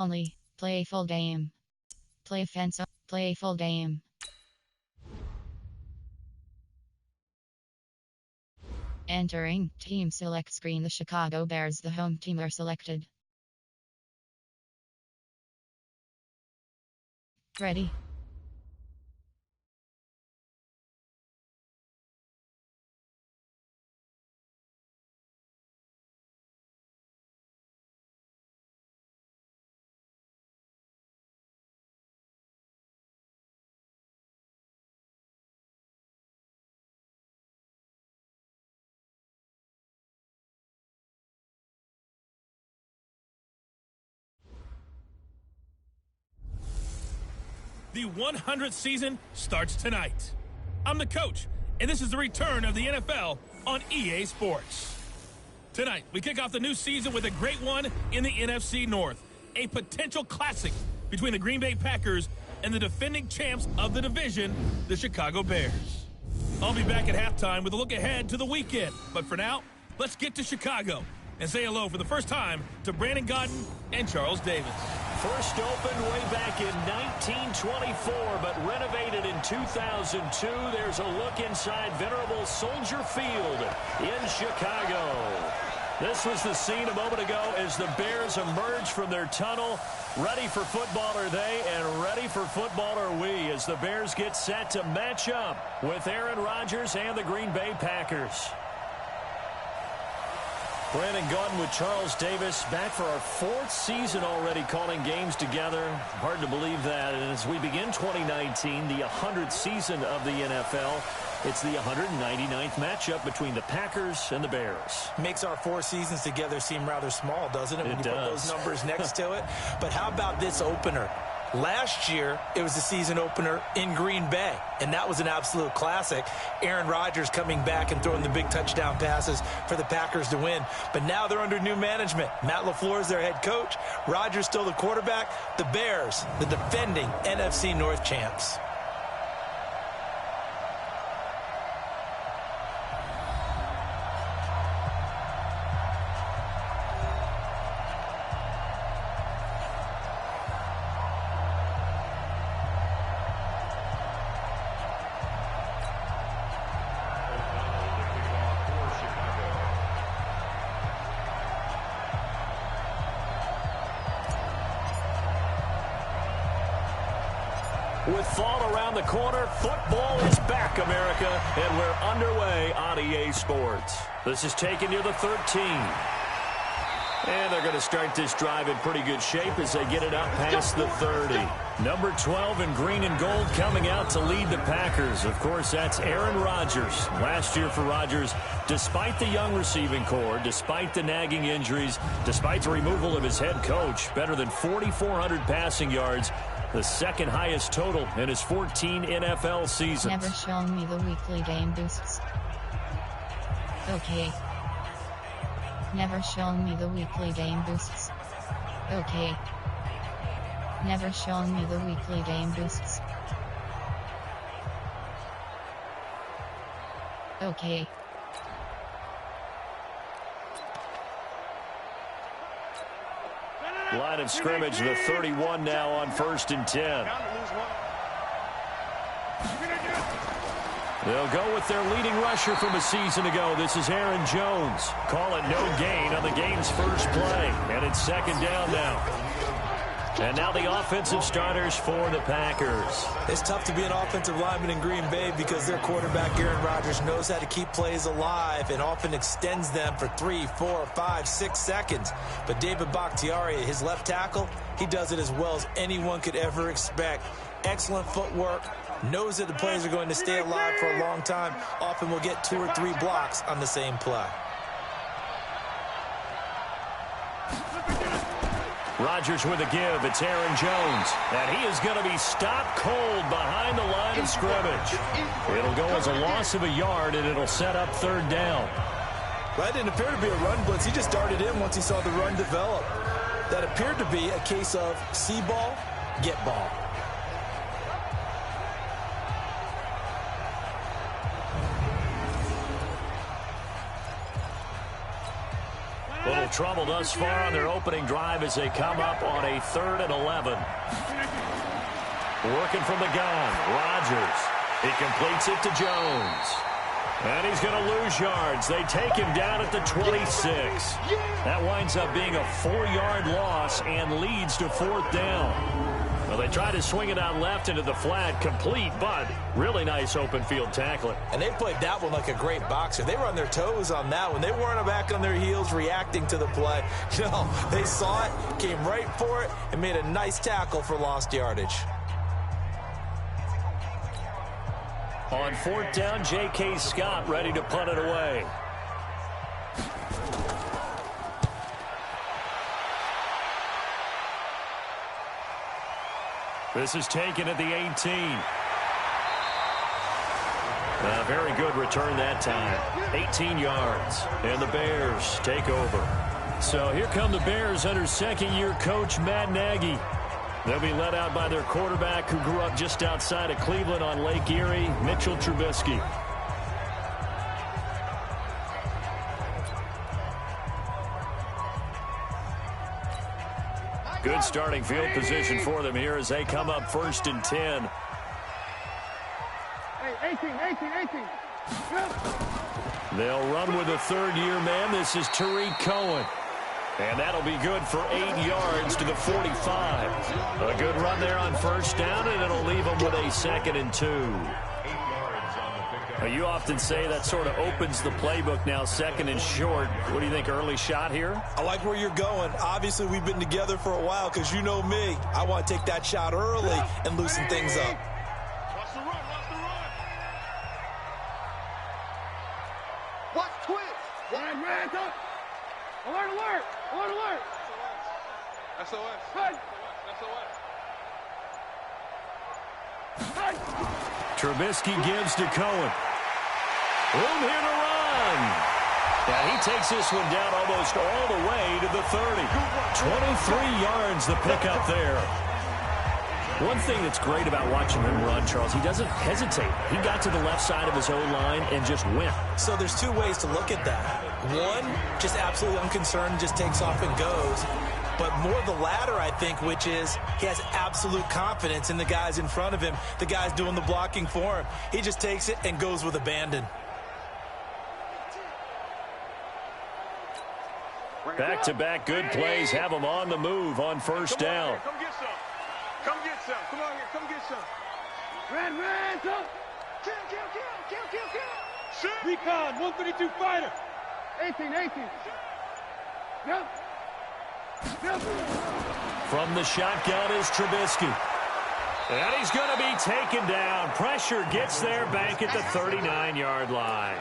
Only. Play full game. Play fence. Play full game. Entering team select screen. The Chicago Bears, the home team, are selected. Ready. The 100th season starts tonight. I'm the coach, and this is the return of the NFL on EA Sports. Tonight, we kick off the new season with a great one in the NFC North, a potential classic between the Green Bay Packers and the defending champs of the division, the Chicago Bears. I'll be back at halftime with a look ahead to the weekend, but for now, let's get to Chicago and say hello for the first time to Brandon Gaudin and Charles Davis. First opened way back in 1924, but renovated in 2002. There's a look inside venerable Soldier Field in Chicago. This was the scene a moment ago as the Bears emerged from their tunnel. Ready for football are they, and ready for football are we, as the Bears get set to match up with Aaron Rodgers and the Green Bay Packers. Brandon Gaudin with Charles Davis, back for our fourth season already calling games together. Hard to believe that. And as we begin 2019, the 100th season of the NFL, it's the 199th matchup between the Packers and the Bears. Makes our 4 seasons together seem rather small, doesn't it, when you put those numbers next to it? But how about this opener? Last year, it was the season opener in Green Bay, and that was an absolute classic. Aaron Rodgers coming back and throwing the big touchdown passes for the Packers to win. But now they're under new management. Matt LaFleur is their head coach. Rodgers still the quarterback. The Bears, the defending NFC North champs. With fall around the corner, football is back, America, and we're underway on EA Sports. This is taken near the 13. And they're going to start this drive in pretty good shape as they get it out past the 30. Number 12 in green and gold coming out to lead the Packers. Of course, that's Aaron Rodgers. Last year for Rodgers, despite the young receiving core, despite the nagging injuries, despite the removal of his head coach, better than 4,400 passing yards, the second highest total in his 14 NFL seasons. Never shown me the weekly game boosts. Okay. Never shown me the weekly game boosts. Okay. Never shown me the weekly game boosts. Okay. Line of scrimmage, the 31 now on 1st and 10. They'll go with their leading rusher from a season ago. This is Aaron Jones. Call it no gain on the game's first play. And it's 2nd down now. And now the offensive starters for the Packers. It's tough to be an offensive lineman in Green Bay because their quarterback, Aaron Rodgers, knows how to keep plays alive and often extends them for 3, 4, 5, 6 seconds. But David Bakhtiari, his left tackle, he does it as well as anyone could ever expect. Excellent footwork, knows that the plays are going to stay alive for a long time. Often will get 2 or 3 blocks on the same play. Rodgers with a give. It's Aaron Jones. And he is going to be stopped cold behind the line of scrimmage. It'll go as a loss of a yard, and it'll set up 3rd down. That didn't appear to be a run blitz. He just darted in once he saw the run develop. That appeared to be a case of see ball, get ball. Little have trouble thus far on their opening drive as they come up on a 3rd and 11. Working from the gun, Rodgers. He completes it to Jones. And he's going to lose yards. They take him down at the 26. That winds up being a 4-yard loss and leads to 4th down. Well, they try to swing it out left into the flat, complete, but really nice open field tackling. And they played that one like a great boxer. They were on their toes on that one. They weren't back on their heels reacting to the play. No, they saw it, came right for it, and made a nice tackle for lost yardage. On 4th down, J.K. Scott ready to punt it away. This is taken at the 18. A very good return that time. 18 yards. And the Bears take over. So here come the Bears under second-year coach Matt Nagy. They'll be led out by their quarterback who grew up just outside of Cleveland on Lake Erie, Mitchell Trubisky. Good starting field position for them here as they come up 1st and 10. Hey, 18. They'll run with a 3rd-year man. This is Tariq Cohen. And that'll be good for 8 yards to the 45. A good run there on 1st down, and it'll leave them with a 2nd and 2. You often say that sort of opens the playbook now, 2nd and short. What do you think, early shot here? I like where you're going. Obviously, we've been together for a while because you know me. I want to take that shot early and loosen things up. Watch the run. Watch twitch. Ran, up. Alert. SOS. Run. SOS. Trubisky gives to Cohen. Room here to run. And he takes this one down almost all the way to the 30. 23 yards the pickup there. One thing that's great about watching him run, Charles, he doesn't hesitate. He got to the left side of his own line and just went. So there's 2 ways to look at that. One, just absolutely unconcerned, just takes off and goes. But more the latter, I think, which is he has absolute confidence in the guys in front of him, the guys doing the blocking for him. He just takes it and goes with abandon. Back-to-back good plays have them on the move on 1st down. Come get some. Come on here. Come get some. Ran, up. Kill. Recon, 132 fighter. 18. Yep. From the shotgun is Trubisky. And he's going to be taken down. Pressure gets there back at the 39-yard line.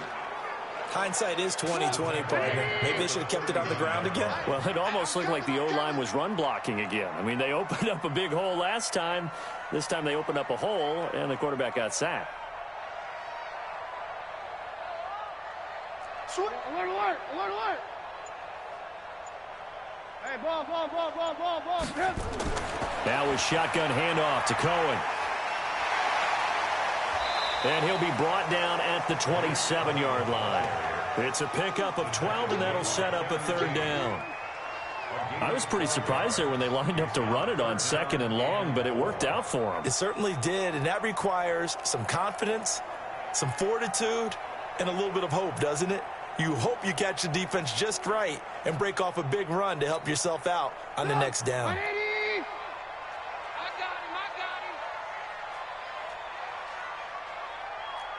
Hindsight is 20/20, partner. Maybe they should have kept it on the ground again. Well, it almost looked like the O-line was run blocking again. I mean, they opened up a big hole last time. This time they opened up a hole, and the quarterback got sacked. Alert. Hey, ball. Now with shotgun handoff to Cohen. And he'll be brought down at the 27-yard line. It's a pickup of 12, and that'll set up a 3rd down. I was pretty surprised there when they lined up to run it on 2nd and long, but it worked out for them. It certainly did, and that requires some confidence, some fortitude, and a little bit of hope, doesn't it? You hope you catch the defense just right and break off a big run to help yourself out on the next down. I got him.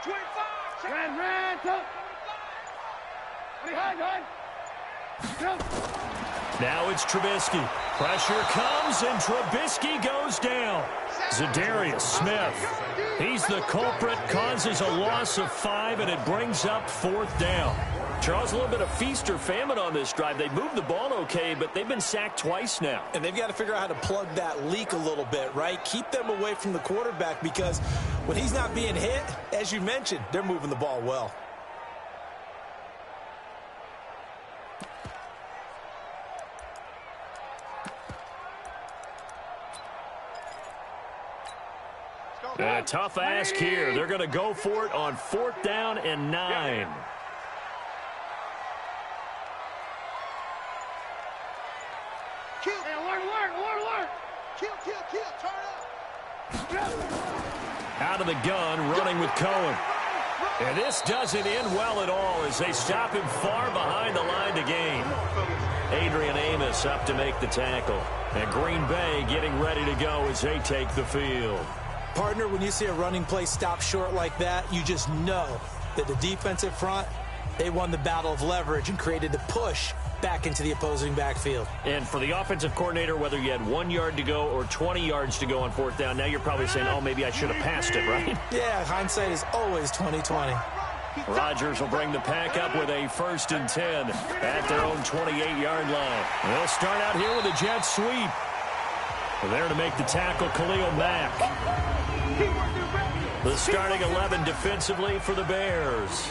25. Ran, up. Now it's Trubisky. Pressure comes, and Trubisky goes down. Zadarius Smith. He's the culprit, causes a loss of 5, and it brings up 4th down. Charles, a little bit of feast or famine on this drive. They moved the ball okay, but they've been sacked twice now. And they've got to figure out how to plug that leak a little bit, right? Keep them away from the quarterback because when he's not being hit, as you mentioned, they're moving the ball well. A tough ask here. They're going to go for it on 4th down and 9. Out of the gun, running with Cohen. And this doesn't end well at all as they stop him far behind the line to gain. Adrian Amos up to make the tackle. And Green Bay getting ready to go as they take the field. Partner, when you see a running play stop short like that, you just know that the defensive front, they won the battle of leverage and created the push back into the opposing backfield. And for the offensive coordinator, whether you had 1 yard to go or 20 yards to go on fourth down, now you're probably saying, oh, maybe I should have passed it, right? Yeah, hindsight is always 20/20. Rodgers will bring the pack up with a 1st and 10 at their own 28-yard line. They'll start out here with a jet sweep. There to make the tackle, Khalil Mack. The starting 11 defensively for the Bears.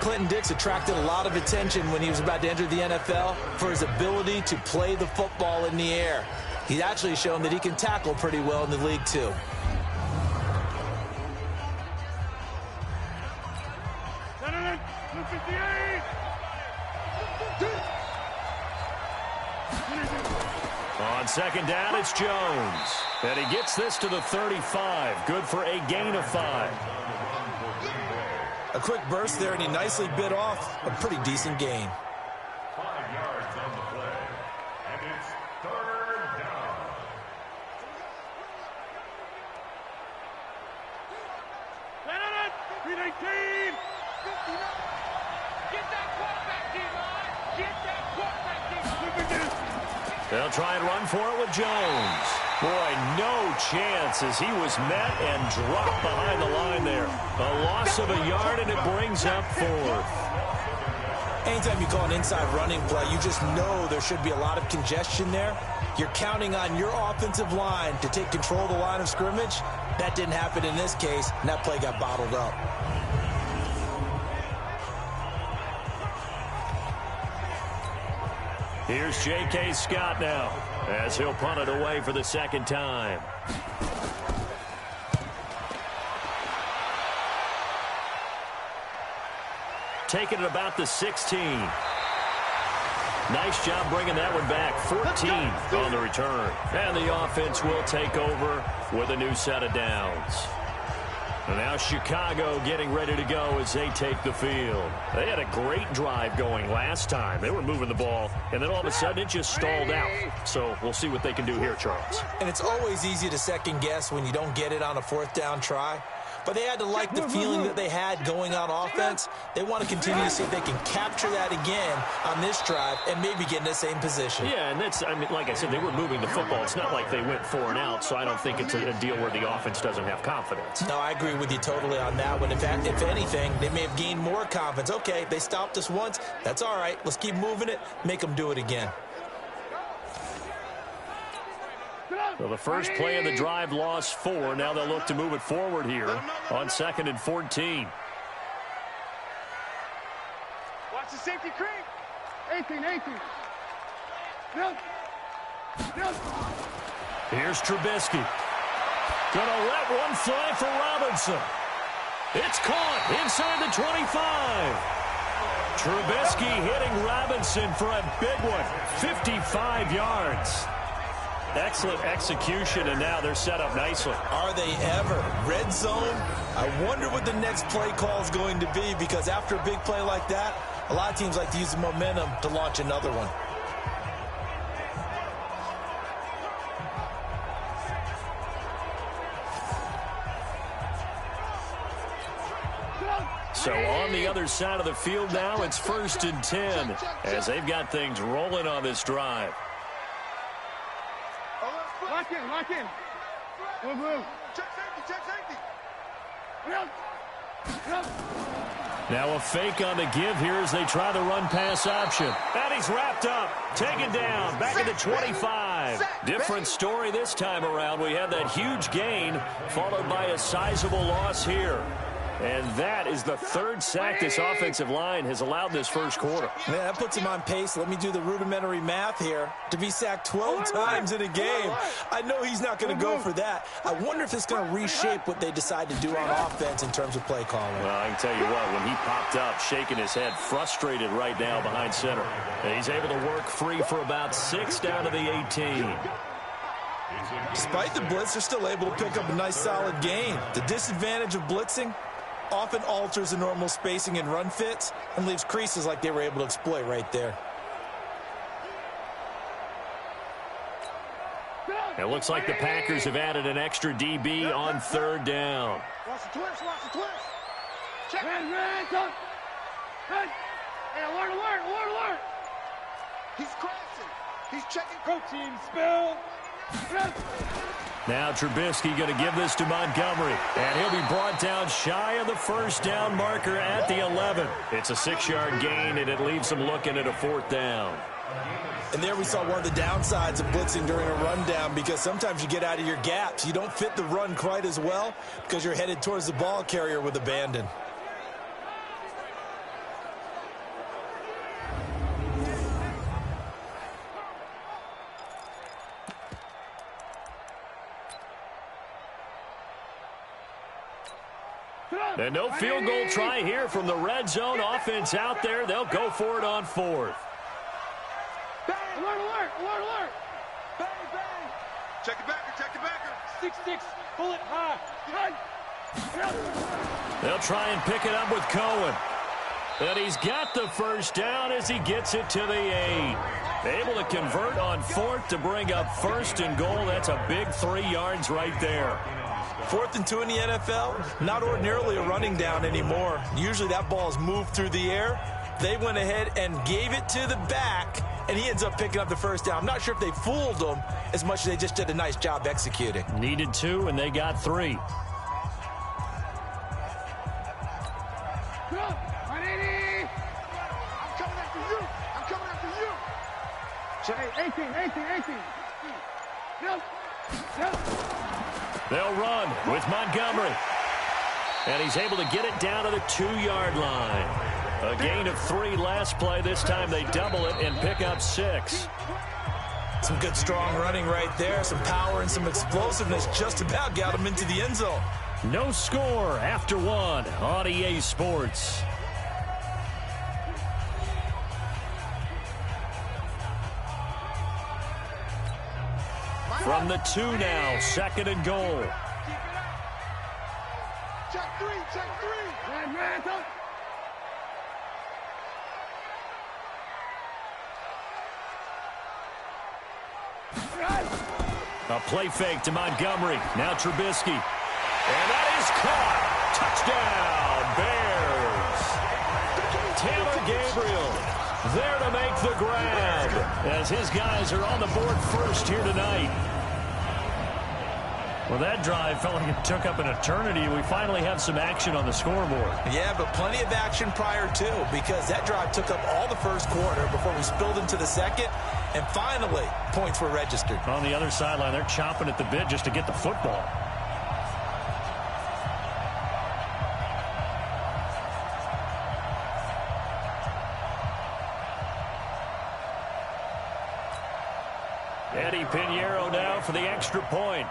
Clinton Dix attracted a lot of attention when he was about to enter the NFL for his ability to play the football in the air. He's actually shown that he can tackle pretty well in the league, too. On second down, it's Jones. And he gets this to the 35. Good for a gain of 5. A quick burst there, and he nicely bit off a pretty decent gain. 5 yards on the play. And it's 3rd down. Get that quarterback, D-line! Get that quarterback, D-line! They'll try and run for it with Jones. Boy, no chance as he was met and dropped behind the line there. A loss of a yard, and it brings up 4th. Anytime you call an inside running play, you just know there should be a lot of congestion there. You're counting on your offensive line to take control of the line of scrimmage. That didn't happen in this case, and that play got bottled up. Here's J.K. Scott now as he'll punt it away for the 2nd time. Taking it about the 16. Nice job bringing that one back. 14 on the return. And the offense will take over with a new set of downs. And now Chicago getting ready to go as they take the field. They had a great drive going last time. They were moving the ball, and then all of a sudden it just stalled out. So we'll see what they can do here, Charles. And it's always easy to second guess when you don't get it on a 4th down try. But they had to like the feeling that they had going on offense. They want to continue to see if they can capture that again on this drive and maybe get in the same position. Yeah, and that's, I mean, like I said, they were moving the football. It's not like they went 4 and out, so I don't think it's a deal where the offense doesn't have confidence. No, I agree with you totally on that one. In fact, if anything, they may have gained more confidence. Okay, they stopped us once. That's all right. Let's keep moving it, make them do it again. So the first play of the drive lost 4. Now they'll look to move it forward here on 2nd and 14. Watch the safety creep. 18. Here's Trubisky. Gonna let one fly for Robinson. It's caught inside the 25. Trubisky hitting Robinson for a big one. 55 yards. Excellent execution, and now they're set up nicely. Are they ever? Red zone? I wonder what the next play call is going to be, because after a big play like that, a lot of teams like to use the momentum to launch another one. So on the other side of the field now, it's 1st and 10 as they've got things rolling on this drive. Lock in. Move. Check safety. Now a fake on the give here as they try the run-pass option. And he's wrapped up, taken down, back at the 25. Different story this time around. We had that huge gain, followed by a sizable loss here. And that is the 3rd sack this offensive line has allowed this first quarter. Man, that puts him on pace. Let me do the rudimentary math here. To be sacked 12 times in a game, I know he's not going to go for that. I wonder if it's going to reshape what they decide to do on offense in terms of play calling. Well, I can tell you what, when he popped up, shaking his head, frustrated right now behind center. And he's able to work free for about 6 down to the 18. Despite the blitz, they're still able to pick up a nice solid gain. The disadvantage of blitzing often alters the normal spacing and run fits and leaves creases like they were able to exploit right there. It looks like the Packers have added an extra DB on third down. Watch the twist, watch the twist. Check. Red, done. Hey, alert. He's crashing. He's checking. Go team, spill. Now Trubisky going to give this to Montgomery, and he'll be brought down shy of the first down marker at the 11. It's a 6-yard gain, and it leaves him looking at a 4th down. And there we saw one of the downsides of blitzing during a rundown, because sometimes you get out of your gaps. You don't fit the run quite as well because you're headed towards the ball carrier with abandon. And no field goal try here from the red zone. Offense out there. They'll go for it on 4th. Alert. Bang. Check the backer. 6-6, pull it high. They'll try and pick it up with Cohen. And he's got the first down as he gets it to the 8. Able to convert on 4th to bring up 1st and goal. That's a big 3 yards right there. 4th and 2 in the NFL, not ordinarily a running down anymore. Usually that ball is moved through the air. They went ahead and gave it to the back, and he ends up picking up the first down. I'm not sure if they fooled him as much as they just did a nice job executing. Needed 2, and they got 3. I'm coming after you. 18. Yep. They'll run with Montgomery. And he's able to get it down to the 2-yard line. A gain of 3 last play. This time they double it and pick up 6. Some good strong running right there. Some power and some explosiveness just about got him into the end zone. No score after 1 on EA Sports. From the 2 now, 2nd and goal. Check 3. A play fake to Montgomery. Now Trubisky. And that is caught. Touchdown, Bears. Taylor Gabriel there to make the grab as his guys are on the board first here tonight. Well, that drive felt like it took up an eternity. We finally have some action on the scoreboard. Yeah, but plenty of action prior to, because that drive took up all the first quarter before we spilled into the second, and finally, points were registered. On the other sideline, they're chomping at the bit just to get the football. Eddie Pinheiro now for the extra point.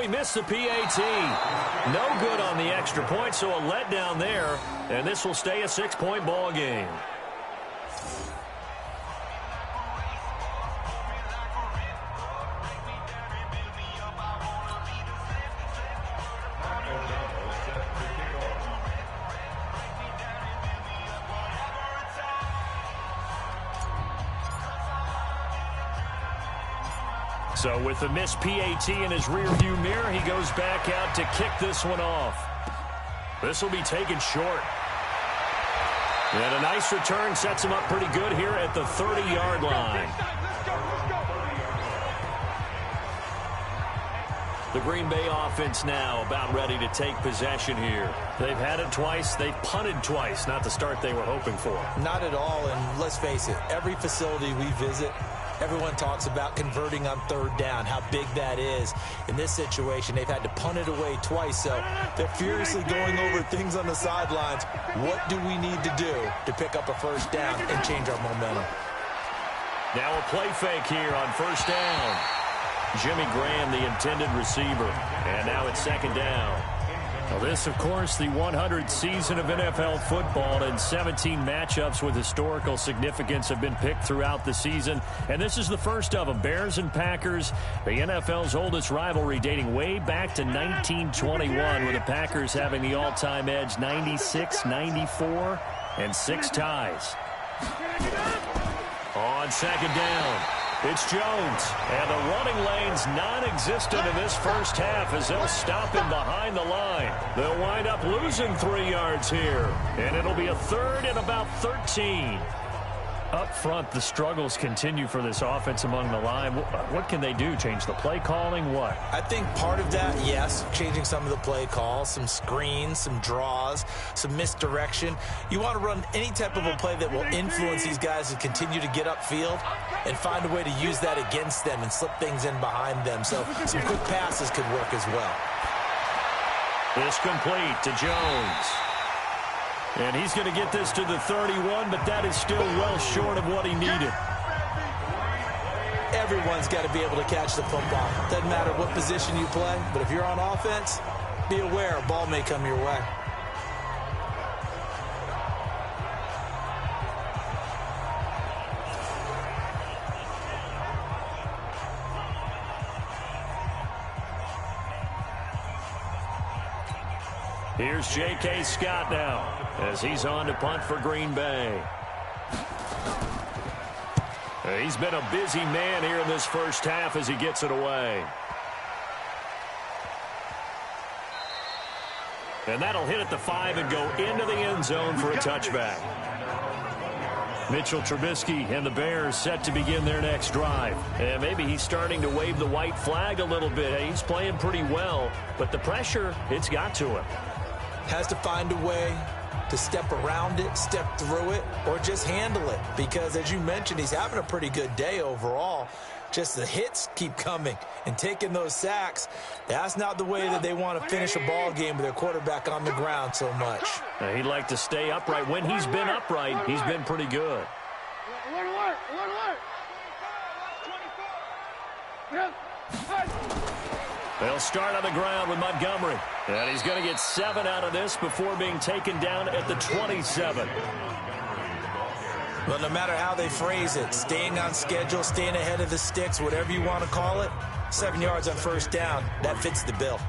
He missed the PAT. No good on the extra point, so a letdown there, and this will stay a 6-point ball game. So with the missed PAT in his rearview mirror, he goes back out to kick this one off. This will be taken short. And a nice return sets him up pretty good here at the 30-yard line. The Green Bay offense now about ready to take possession here. They've had it twice. They've punted twice. Not the start they were hoping for. Not at all, and let's face it, every facility we visit, everyone talks about converting on third down, how big that is. In this situation, they've had to punt it away twice, so they're furiously going over things on the sidelines. What do we need to do to pick up a first down and change our momentum? Now a play fake here on first down. Jimmy Graham, the intended receiver. And now it's second down. Well, this, of course, the 100th season of NFL football, and 17 matchups with historical significance have been picked throughout the season. And this is the first of them, Bears and Packers, the NFL's oldest rivalry dating way back to 1921, with the Packers having the all-time edge 96, 94, and 6 ties. On second down, it's Jones, and the running lane's non-existent in this first half as they'll stop him behind the line. They'll wind up losing 3 yards here, and it'll be a third and about 13. Up front, the struggles continue for this offense among the line. What can they do? Change the play calling? What? I think part of that, yes, changing some of the play calls, some screens, some draws, some misdirection. You want to run any type of a play that will influence these guys to continue to get upfield and find a way to use that against them and slip things in behind them. So some quick passes could work as well. This complete to Jones. And he's going to get this to the 31, but that is still well short of what he needed. Everyone's got to be able to catch the football. Doesn't matter what position you play, but if you're on offense, be aware a ball may come your way. Here's J.K. Scott now as he's on to punt for Green Bay. He's been a busy man here in this first half as he gets it away. And that'll hit at the 5 and go into the end zone for a touchback. Mitchell Trubisky and the Bears set to begin their next drive. And maybe he's starting to wave the white flag a little bit. He's playing pretty well, but the pressure, it's got to him. Has to find a way to step around it, step through it, or just handle it. Because, as you mentioned, he's having a pretty good day overall. Just the hits keep coming and taking those sacks. That's not the way that they want to finish a ball game with their quarterback on the ground so much. He'd like to stay upright. When he's been upright, he's been pretty good. They'll start on the ground with Montgomery. And he's going to get 7 out of this before being taken down at the 27. Well, no matter how they phrase it, staying on schedule, staying ahead of the sticks, whatever you want to call it, 7 yards on first down, that fits the bill.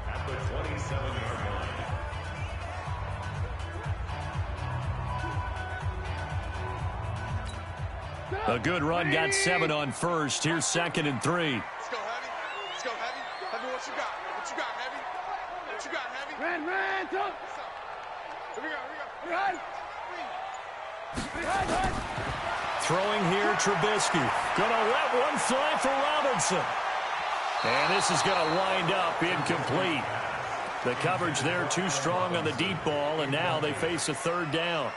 A good run, got 7 on first. Here's 2nd and 3. Let's go, Heavy. Let's go, Heavy. Heavy, what you got? What you got, Heavy? What you got, Heavy? Ran, jump. Here we go. Behind. Throwing here, Trubisky. Gonna let one fly for Robinson. And this is gonna wind up incomplete. The coverage there too strong on the deep ball, and now they face a 3rd down.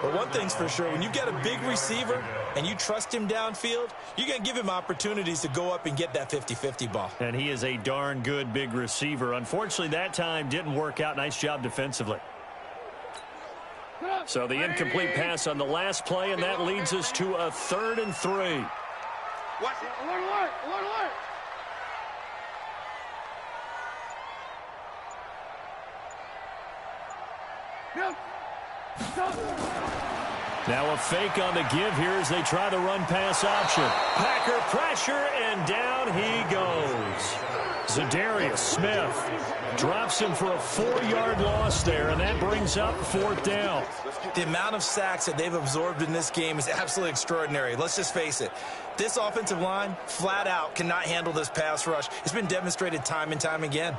But one thing's for sure, when you get a big receiver and you trust him downfield, you're going to give him opportunities to go up and get that 50-50 ball. And he is a darn good big receiver. Unfortunately, that time didn't work out. Nice job defensively. So the incomplete pass on the last play, and that leads us to a 3rd and 3. Watch it. Alert. Now a fake on the give here as they try the run-pass option. Packer pressure, and down he goes. Za'Darius Smith drops him for a 4-yard loss there, and that brings up 4th down. The amount of sacks that they've absorbed in this game is absolutely extraordinary. Let's just face it. This offensive line, flat out, cannot handle this pass rush. It's been demonstrated time and time again.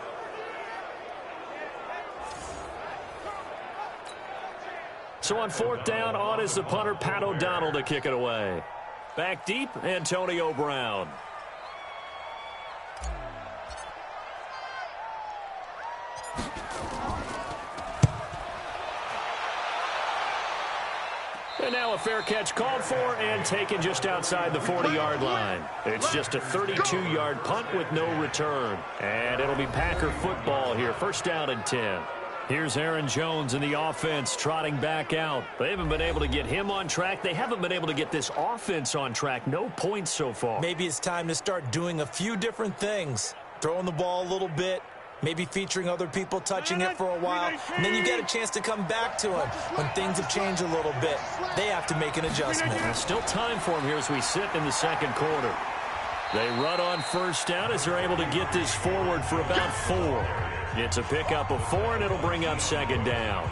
So on 4th down, on is the punter, Pat O'Donnell, to kick it away. Back deep, Antonio Brown. And now a fair catch called for and taken just outside the 40-yard line. It's just a 32-yard punt with no return. And it'll be Packer football here. 1st down and 10. Here's Aaron Jones in the offense trotting back out. They haven't been able to get him on track. They haven't been able to get this offense on track. No points so far. Maybe it's time to start doing a few different things. Throwing the ball a little bit, maybe featuring other people touching it for a while, and then you get a chance to come back to him when things have changed a little bit. They have to make an adjustment. There's still time for him here as we sit in the second quarter. They run on first down as they're able to get this forward for about 4. It's a pickup of 4, and it'll bring up second down.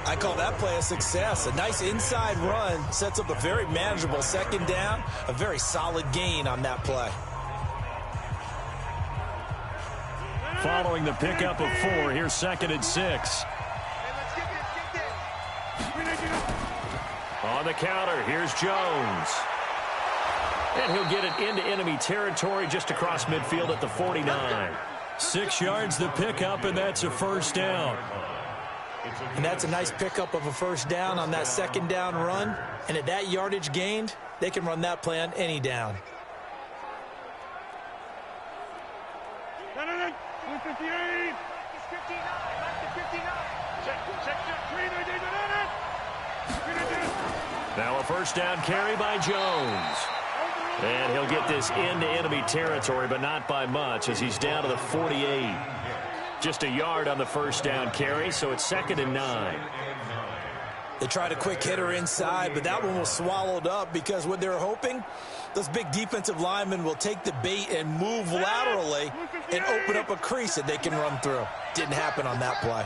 I call that play a success. A nice inside run sets up a very manageable second down, a very solid gain on that play. Following the pickup of 4, here's 2nd and 6. On the counter, here's Jones. And he'll get it into enemy territory just across midfield at the 49. 6 yards the pickup, and that's a first down. And that's a nice pickup of a first down on that second down run. And at that yardage gained, they can run that play on any down. Now a first down carry by Jones. And he'll get this into enemy territory, but not by much as he's down to the 48. Just a yard on the first down carry, so it's 2nd and 9. They tried a quick hitter inside, but that one was swallowed up because what they're hoping, those big defensive linemen will take the bait and move laterally and open up a crease that they can run through. Didn't happen on that play.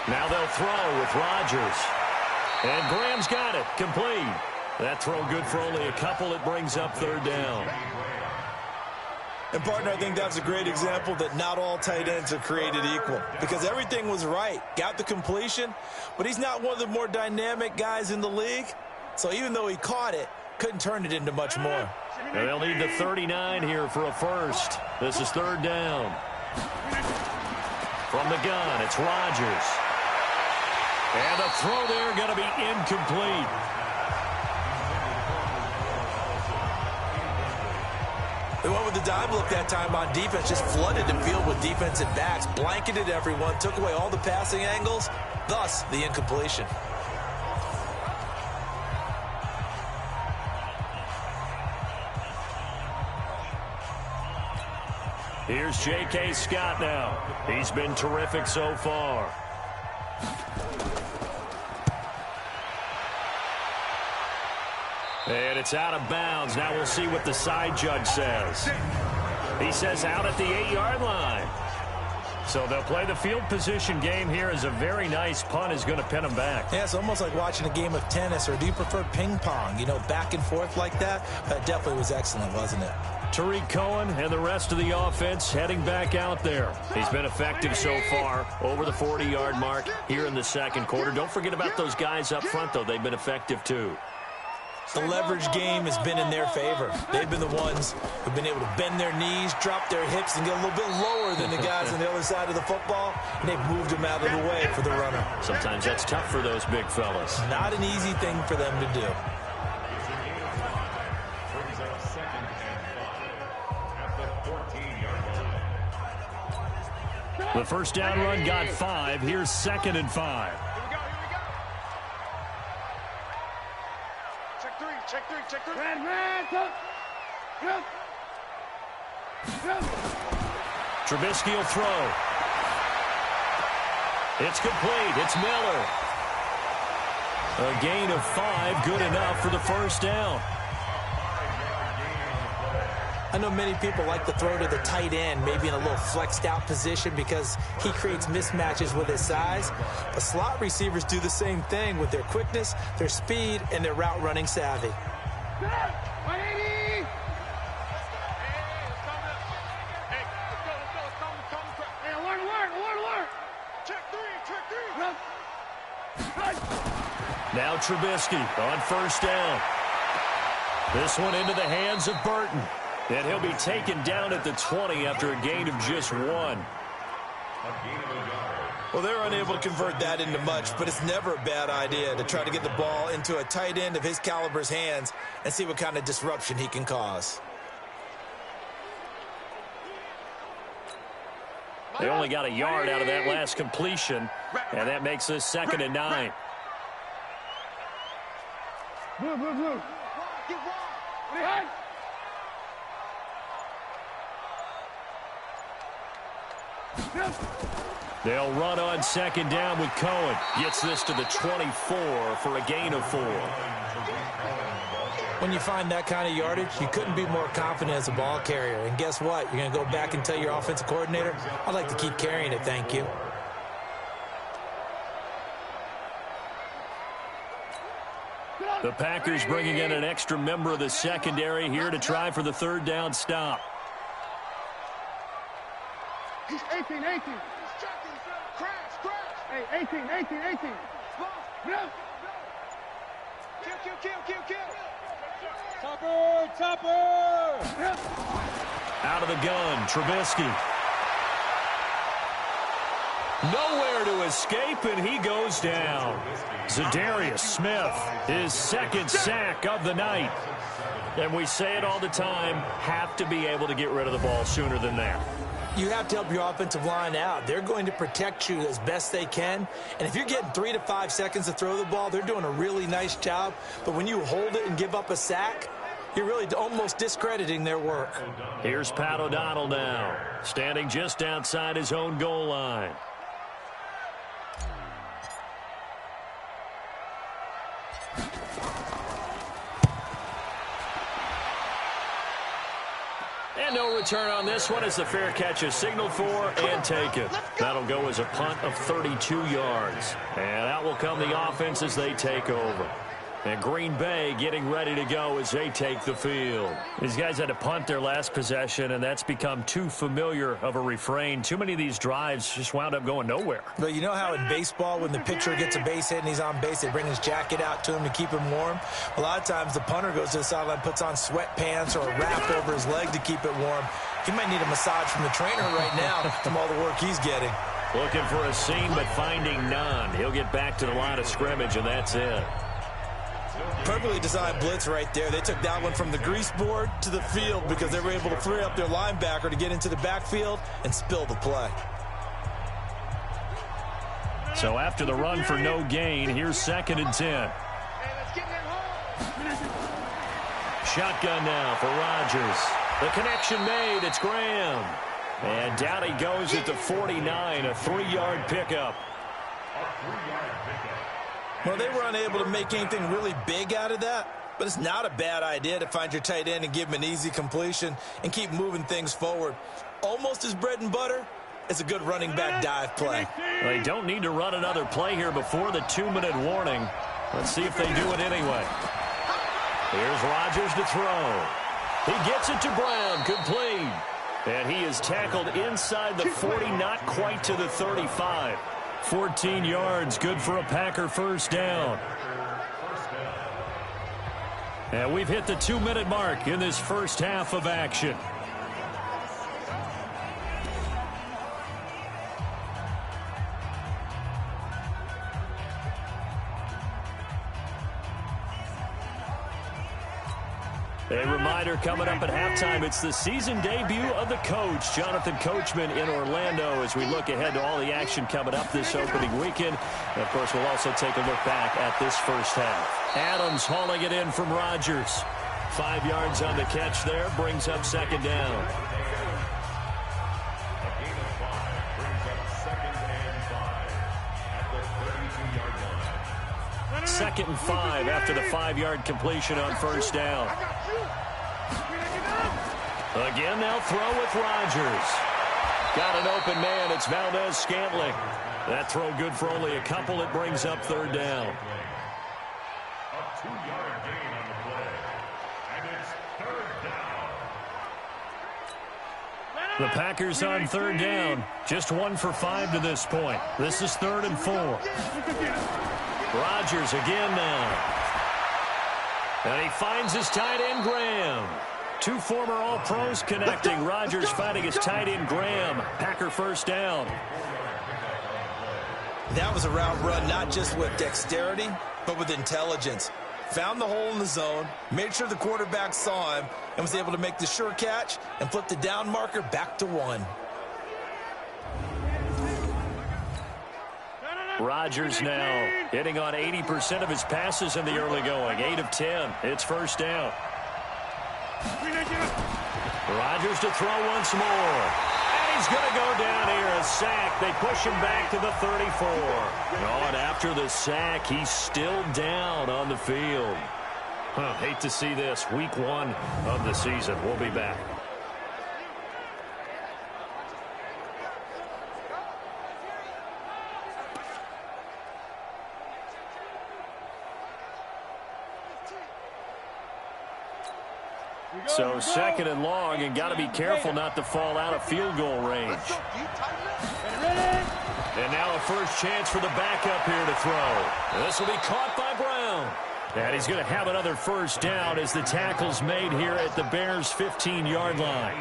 Now they'll throw with Rodgers. And Graham's got it, complete. That throw good for only a couple. It brings up 3rd down. And, partner, I think that's a great example that not all tight ends are created equal because everything was right. Got the completion, but he's not one of the more dynamic guys in the league. So even though he caught it, couldn't turn it into much more. And they'll need the 39 here for a first. This is 3rd down. From the gun, it's Rodgers. And the throw there going to be incomplete. They went with the dive look that time on defense, just flooded the field with defensive backs, blanketed everyone, took away all the passing angles, thus the incompletion. Here's J.K. Scott now. He's been terrific so far. And it's out of bounds. Now we'll see what the side judge says. He says out at the 8-yard line. So they'll play the field position game here as a very nice punt is going to pin them back. Yeah, it's almost like watching a game of tennis, or do you prefer ping pong? You know, back and forth like that? That definitely was excellent, wasn't it? Tariq Cohen and the rest of the offense heading back out there. He's been effective so far over the 40-yard mark here in the second quarter. Don't forget about those guys up front, though. They've been effective, too. The leverage game has been in their favor. They've been the ones who've been able to bend their knees, drop their hips, and get a little bit lower than the guys on the other side of the football, and they've moved them out of the way for the runner. Sometimes that's tough for those big fellas. Not an easy thing for them to do. The first down run got 5. Here's 2nd and 5. Check three. Trubisky will throw. It's complete. It's Miller. A gain of 5, good enough for the first down. I know many people like to throw to the tight end, maybe in a little flexed out position because he creates mismatches with his size. But slot receivers do the same thing with their quickness, their speed, and their route running savvy. Now Trubisky on first down. This one into the hands of Burton. And he'll be taken down at the 20 after a gain of just 1. Well, they're unable to convert that into much, but it's never a bad idea to try to get the ball into a tight end of his caliber's hands and see what kind of disruption he can cause. They only got a yard out of that last completion, and that makes this 2nd and 9. They'll run on second down with Cohen. Gets this to the 24 for a gain of 4. When you find that kind of yardage, you couldn't be more confident as a ball carrier. And guess what? You're going to go back and tell your offensive coordinator, I'd like to keep carrying it, thank you. The Packers bringing in an extra member of the secondary here to try for the third down stop. He's 18. He's checking. Crash. Hey, 18. No. Kill. Topper. Out of the gun, Trubisky. Nowhere to escape, and he goes down. Za'Darius Smith, his second sack of the night. And we say it all the time, have to be able to get rid of the ball sooner than that. You have to help your offensive line out. They're going to protect you as best they can. And if you're getting 3 to 5 seconds to throw the ball, they're doing a really nice job. But when you hold it and give up a sack, you're really almost discrediting their work. Here's Pat O'Donnell now, standing just outside his own goal line. And no return on this one as the fair catch is signaled for and taken. That'll go as a punt of 32 yards. And out will come the offense as they take over. And Green Bay getting ready to go as they take the field. These guys had to punt their last possession, and that's become too familiar of a refrain. Too many of these drives just wound up going nowhere. But you know how in baseball, when the pitcher gets a base hit and he's on base, they bring his jacket out to him to keep him warm? A lot of times the punter goes to the sideline, puts on sweatpants or a wrap over his leg to keep it warm. He might need a massage from the trainer right now from all the work he's getting. Looking for a seam, but finding none. He'll get back to the line of scrimmage, and that's it. Perfectly designed blitz right there. They took that one from the grease board to the field because they were able to free up their linebacker to get into the backfield and spill the play. So after the run for no gain, here's 2nd and 10. Shotgun now for Rodgers. The connection made. It's Graham. And down he goes at the 49, a 3-yard pickup. Well, they were unable to make anything really big out of that, but it's not a bad idea to find your tight end and give him an easy completion and keep moving things forward. Almost as bread and butter as a good running back dive play. They don't need to run another play here before the 2-minute warning. Let's see if they do it anyway. Here's Rodgers to throw. He gets it to Brown, complete. And he is tackled inside the 40, not quite to the 35. 14 yards, good for a Packer first down. And we've hit the 2-minute mark in this first half of action. A reminder coming up at halftime, it's the season debut of the coach, Jonathan Coachman in Orlando, as we look ahead to all the action coming up this opening weekend. And, of course, we'll also take a look back at this first half. Adams hauling it in from Rodgers. 5 yards on the catch there, brings up 2nd down. Second and 5 after the 5-yard completion on first down. Again, they'll throw with Rodgers. Got an open man. It's Valdez-Scantling. That throw good for only a couple. It brings up 3rd down. A 2-yard gain on the play. And it's 3rd down. The Packers on 3rd down. Just 1 for 5 to this point. This is 3rd and 4. Rodgers again now. And he finds his tight end, Graham. 2 former All-Pros connecting. Rodgers finding his tight end, Graham. Packer first down. That was a route run not just with dexterity, but with intelligence. Found the hole in the zone, made sure the quarterback saw him, and was able to make the sure catch and flip the down marker back to 1. Rodgers now hitting on 80% of his passes in the early going. 8 of 10. It's first down. Rodgers to throw once more. And he He's going to go down here, a sack. They push him back to the 34. And after the sack, he's still down on the field. Hate to see this. Week 1 of the season. We'll be back. So 2nd and long, and got to be careful not to fall out of field goal range. And now a first chance for the backup here to throw. This will be caught by Brown. And he's going to have another first down as the tackle's made here at the Bears' 15-yard line.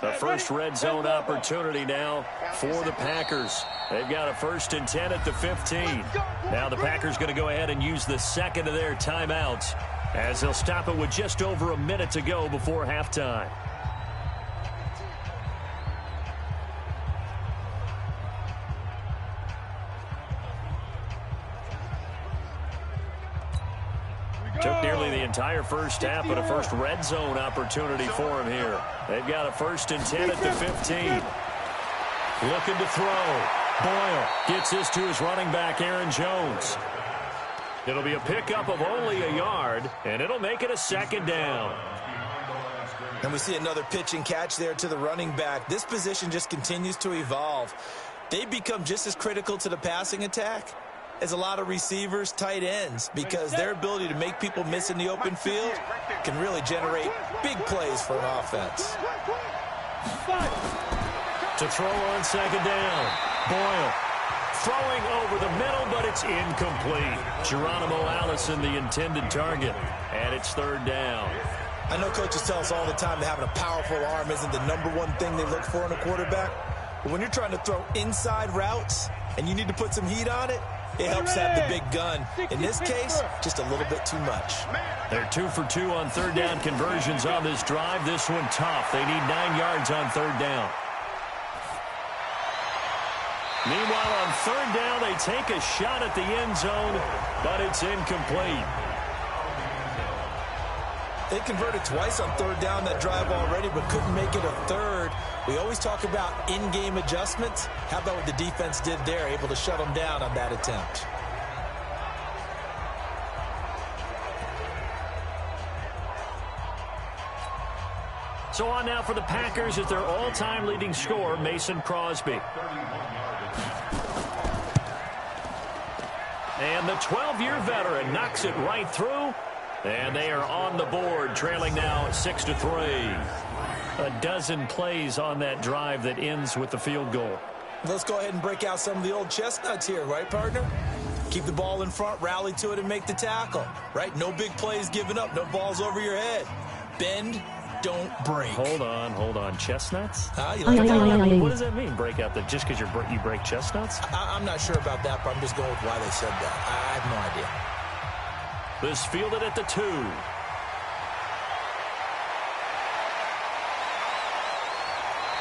The first red zone opportunity now for the Packers. They've got a 1st and 10 at the 15. Now the Packers going to go ahead and use the second of their timeouts as they'll stop it with just over a minute to go before halftime. Took nearly the entire first half, but a first red zone opportunity for him here. They've got a 1st and 10 at the 15. Looking to throw. Boyle gets this to his running back, Aaron Jones. It'll be a pickup of only a yard, and it'll make it a 2nd down. And we see another pitch and catch there to the running back. This position just continues to evolve. They become just as critical to the passing attack as a lot of receivers, tight ends, because their ability to make people miss in the open field can really generate big plays for an offense. To throw on 2nd down. Boyle throwing over the middle, but it's incomplete. Geronimo Allison, the intended target, and it's 3rd down. I know coaches tell us all the time that having a powerful arm isn't the #1 thing they look for in a quarterback. But when you're trying to throw inside routes and you need to put some heat on it, it helps have the big gun. In this case, just a little bit too much. They're 2 for 2 on 3rd down conversions on this drive. This one tough. They need 9 yards on 3rd down. Meanwhile, on 3rd down, they take a shot at the end zone, but it's incomplete. They converted twice on 3rd down that drive already, but couldn't make it a 3rd. We always talk about in-game adjustments. How about what the defense did there, able to shut them down on that attempt? So on now for the Packers is their all-time leading scorer, Mason Crosby. And the 12-year veteran knocks it right through. And they are on the board, trailing now 6-3. A dozen plays on that drive that ends with the field goal. Let's go ahead and break out some of the old chestnuts here, right, partner? Keep the ball in front, rally to it, and make the tackle, right? No big plays given up, no balls over your head. Bend, don't break. Hold on. Chestnuts? You like what does that mean, break out? That just because you break chestnuts? I'm not sure about that, but I'm just going with why they said that. I have no idea. This fielded at the 2.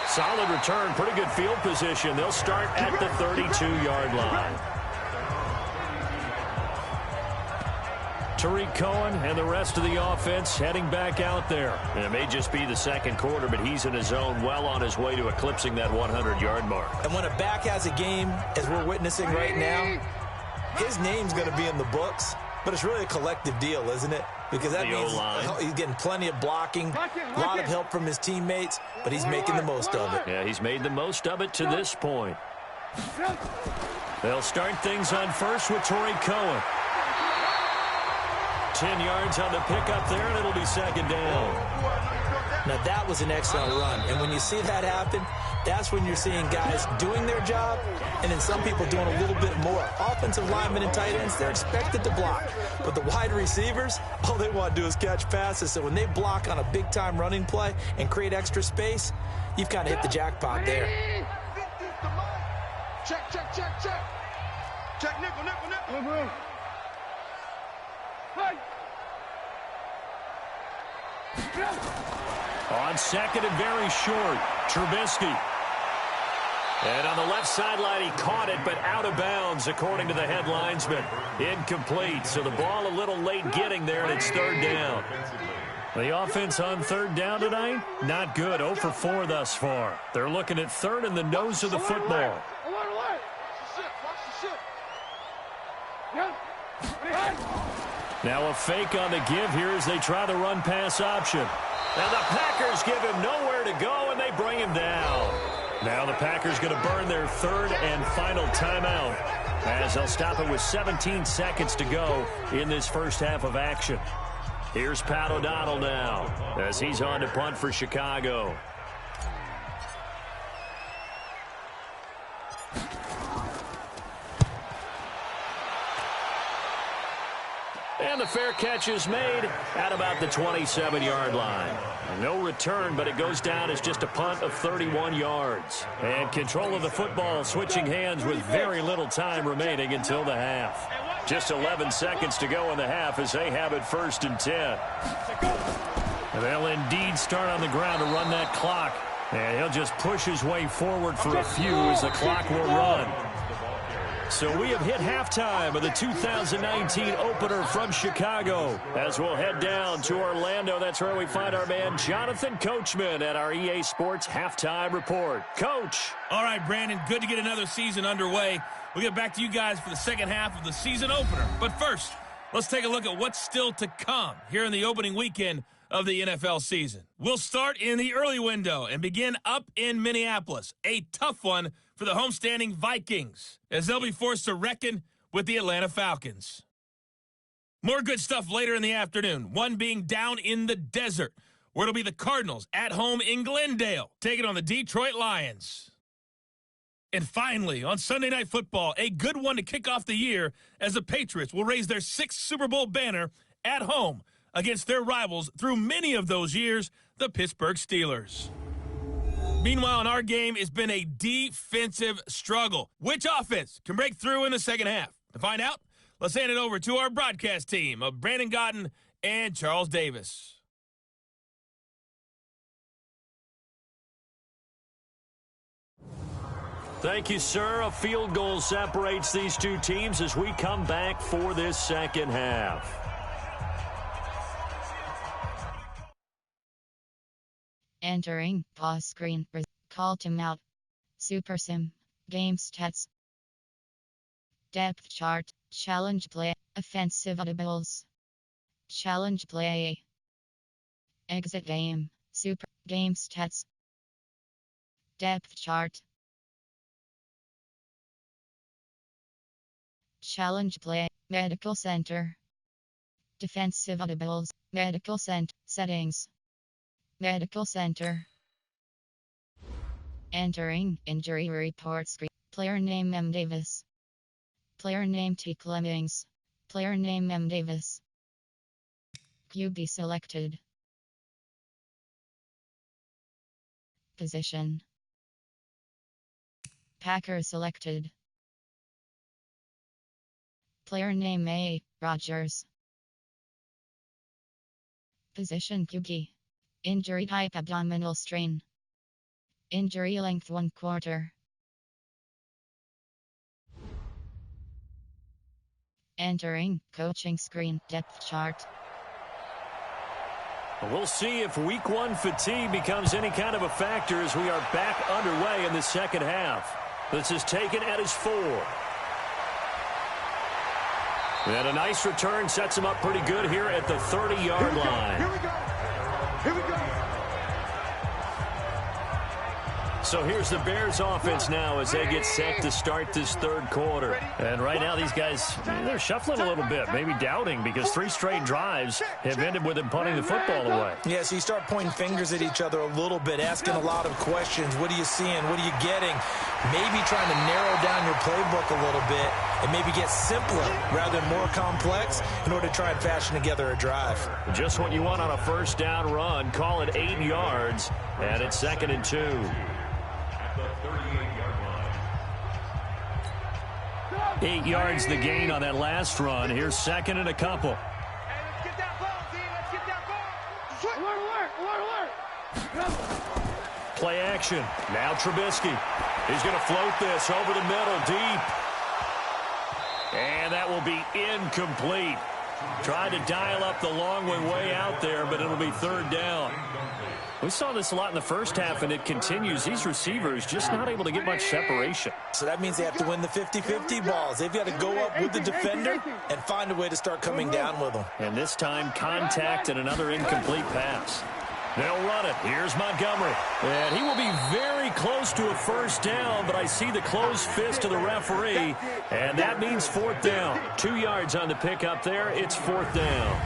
Solid return, pretty good field position. They'll start at the 32-yard line. Tariq Cohen and the rest of the offense heading back out there. And it may just be the 2nd quarter, but he's in his zone, well on his way to eclipsing that 100-yard mark. And when a back has a game, as we're witnessing right now, his name's going to be in the books. But it's really a collective deal, isn't it? Because that means he's getting plenty of blocking, a lot of help from his teammates, but he's making the most of it. Yeah, he's made the most of it to this point. They'll start things on first with Tariq Cohen. 10 yards on the pickup there, and it'll be 2nd down. Now, that was an excellent run. And when you see that happen, that's when you're seeing guys doing their job and then some people doing a little bit more. Offensive linemen and tight ends, they're expected to block. But the wide receivers, all they want to do is catch passes. So when they block on a big-time running play and create extra space, you've kind of hit the jackpot there. Check. Check, nickel. On second and very short, Trubisky. And on the left sideline, he caught it, but out of bounds, according to the head linesman. Incomplete, so the ball a little late getting there, and it's third down. The offense on third down tonight, not good. 0 for 4 thus far. They're looking at third in the nose of the football. Now a fake on the give here as they try the run-pass option. And the Packers give him nowhere to go, and they bring him down. Now the Packers going to burn their third and final timeout as they'll stop it with 17 seconds to go in this first half of action. Here's Pat O'Donnell now as he's on to punt for Chicago. And the fair catch is made at about the 27-yard line. No return, but it goes down as just a punt of 31 yards. And control of the football switching hands with very little time remaining until the half. Just 11 seconds to go in the half as they have it 1st and 10. And they'll indeed start on the ground to run that clock. And he'll just push his way forward for a few as the clock will run. So we have hit halftime of the 2019 opener from Chicago. As we'll head down to Orlando, that's where we find our man Jonathan Coachman at our EA Sports Halftime Report. Coach. All right, Brandon, good to get another season underway. We'll get back to you guys for the second half of the season opener. But first, let's take a look at what's still to come here in the opening weekend of the NFL season. We'll start in the early window and begin up in Minneapolis. A tough one for the homestanding Vikings as they'll be forced to reckon with the Atlanta Falcons. More good stuff later in the afternoon, one being down in the desert, where it'll be the Cardinals at home in Glendale, taking on the Detroit Lions. And finally, on Sunday Night Football, a good one to kick off the year as the Patriots will raise their 6th Super Bowl banner at home against their rivals through many of those years, the Pittsburgh Steelers. Meanwhile, in our game, it's been a defensive struggle. Which offense can break through in the second half? To find out, let's hand it over to our broadcast team of Brandon Godden and Charles Davis. Thank you, sir. A field goal separates these two teams as we come back for this second half. Entering pause screen. Call timeout. Super Sim. Game stats. Depth chart. Challenge play. Offensive audibles. Challenge play. Exit game. Super game stats. Depth chart. Challenge play. Medical center. Defensive audibles. Medical center. Settings. Medical center. Entering injury report screen. Player name M. Davis. Player name T. Clemmings. Player name M. Davis. QB selected. Position. Packer selected. Player name A. Rogers. Position QB. Injury type abdominal strain. Injury length 1 quarter. Entering coaching screen. Depth chart. We'll see if week 1 fatigue becomes any kind of a factor as we are back underway in the second half. This is taken at his 4. And a nice return sets him up pretty good here at the 30-yard line. Here we go. Here we go. So here's the Bears offense now as they get set to start this third quarter. And right now these guys, they're shuffling a little bit, maybe doubting because 3 straight drives have ended with them punting the football away. Yeah, so you start pointing fingers at each other a little bit, asking a lot of questions. What are you seeing? What are you getting? Maybe trying to narrow down your playbook a little bit and maybe get simpler rather than more complex in order to try and fashion together a drive. Just what you want on a first down run. Call it 8 yards, and it's 2nd and 2. 8 yards the gain on that last run. Here's 2nd and a couple. Play action. Now Trubisky. He's going to float this over the middle deep. And that will be incomplete. Tried to dial up the long way out there, but it'll be third down. We saw this a lot in the first half, and it continues. These receivers just not able to get much separation. So that means they have to win the 50-50 balls. They've got to go up with the defender and find a way to start coming down with them. And this time, contact and another incomplete pass. They'll run it. Here's Montgomery. And he will be very close to a first down, but I see the closed fist of the referee, and that means fourth down. 2 yards on the pickup there. It's fourth down.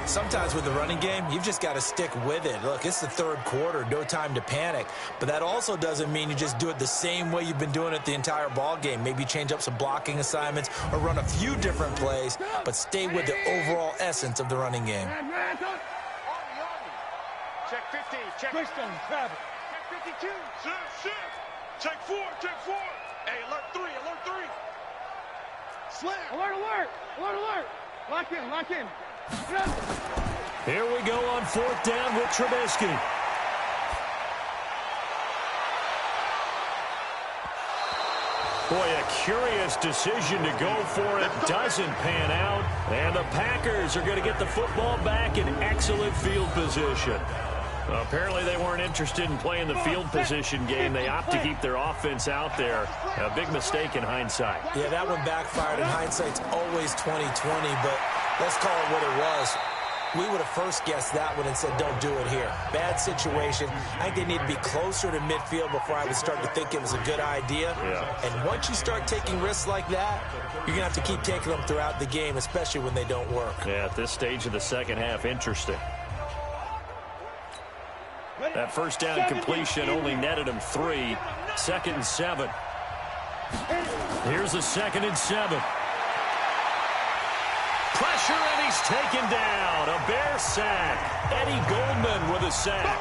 Sometimes with the running game, you've just got to stick with it. Look, it's the third quarter, no time to panic. But that also doesn't mean you just do it the same way you've been doing it the entire ball game. Maybe change up some blocking assignments or run a few different plays, but stay with the overall essence of the running game. Check 50. Check Christian. Check 52. Shift. Check 4. Check 4. Hey, alert 3. Alert 3. Slam. Alert. Lock in. Here we go on fourth down with Trubisky. Boy, a curious decision to go for it. Doesn't pan out. And the Packers are going to get the football back in excellent field position. Apparently they weren't interested in playing the field position game. They opt to keep their offense out there. A big mistake in hindsight. Yeah, that one backfired. In hindsight's always 20/20, but let's call it what it was. We would have first guessed that one and said, don't do it here. Bad situation. I think they need to be closer to midfield before I would start to think it was a good idea. Yeah. And once you start taking risks like that, you're going to have to keep taking them throughout the game, especially when they don't work. Yeah, at this stage of the second half, interesting. That first down completion only netted him 3. 2nd and 7. Here's the 2nd and 7. Pressure, and he's taken down. A Bear sack. Eddie Goldman with a sack.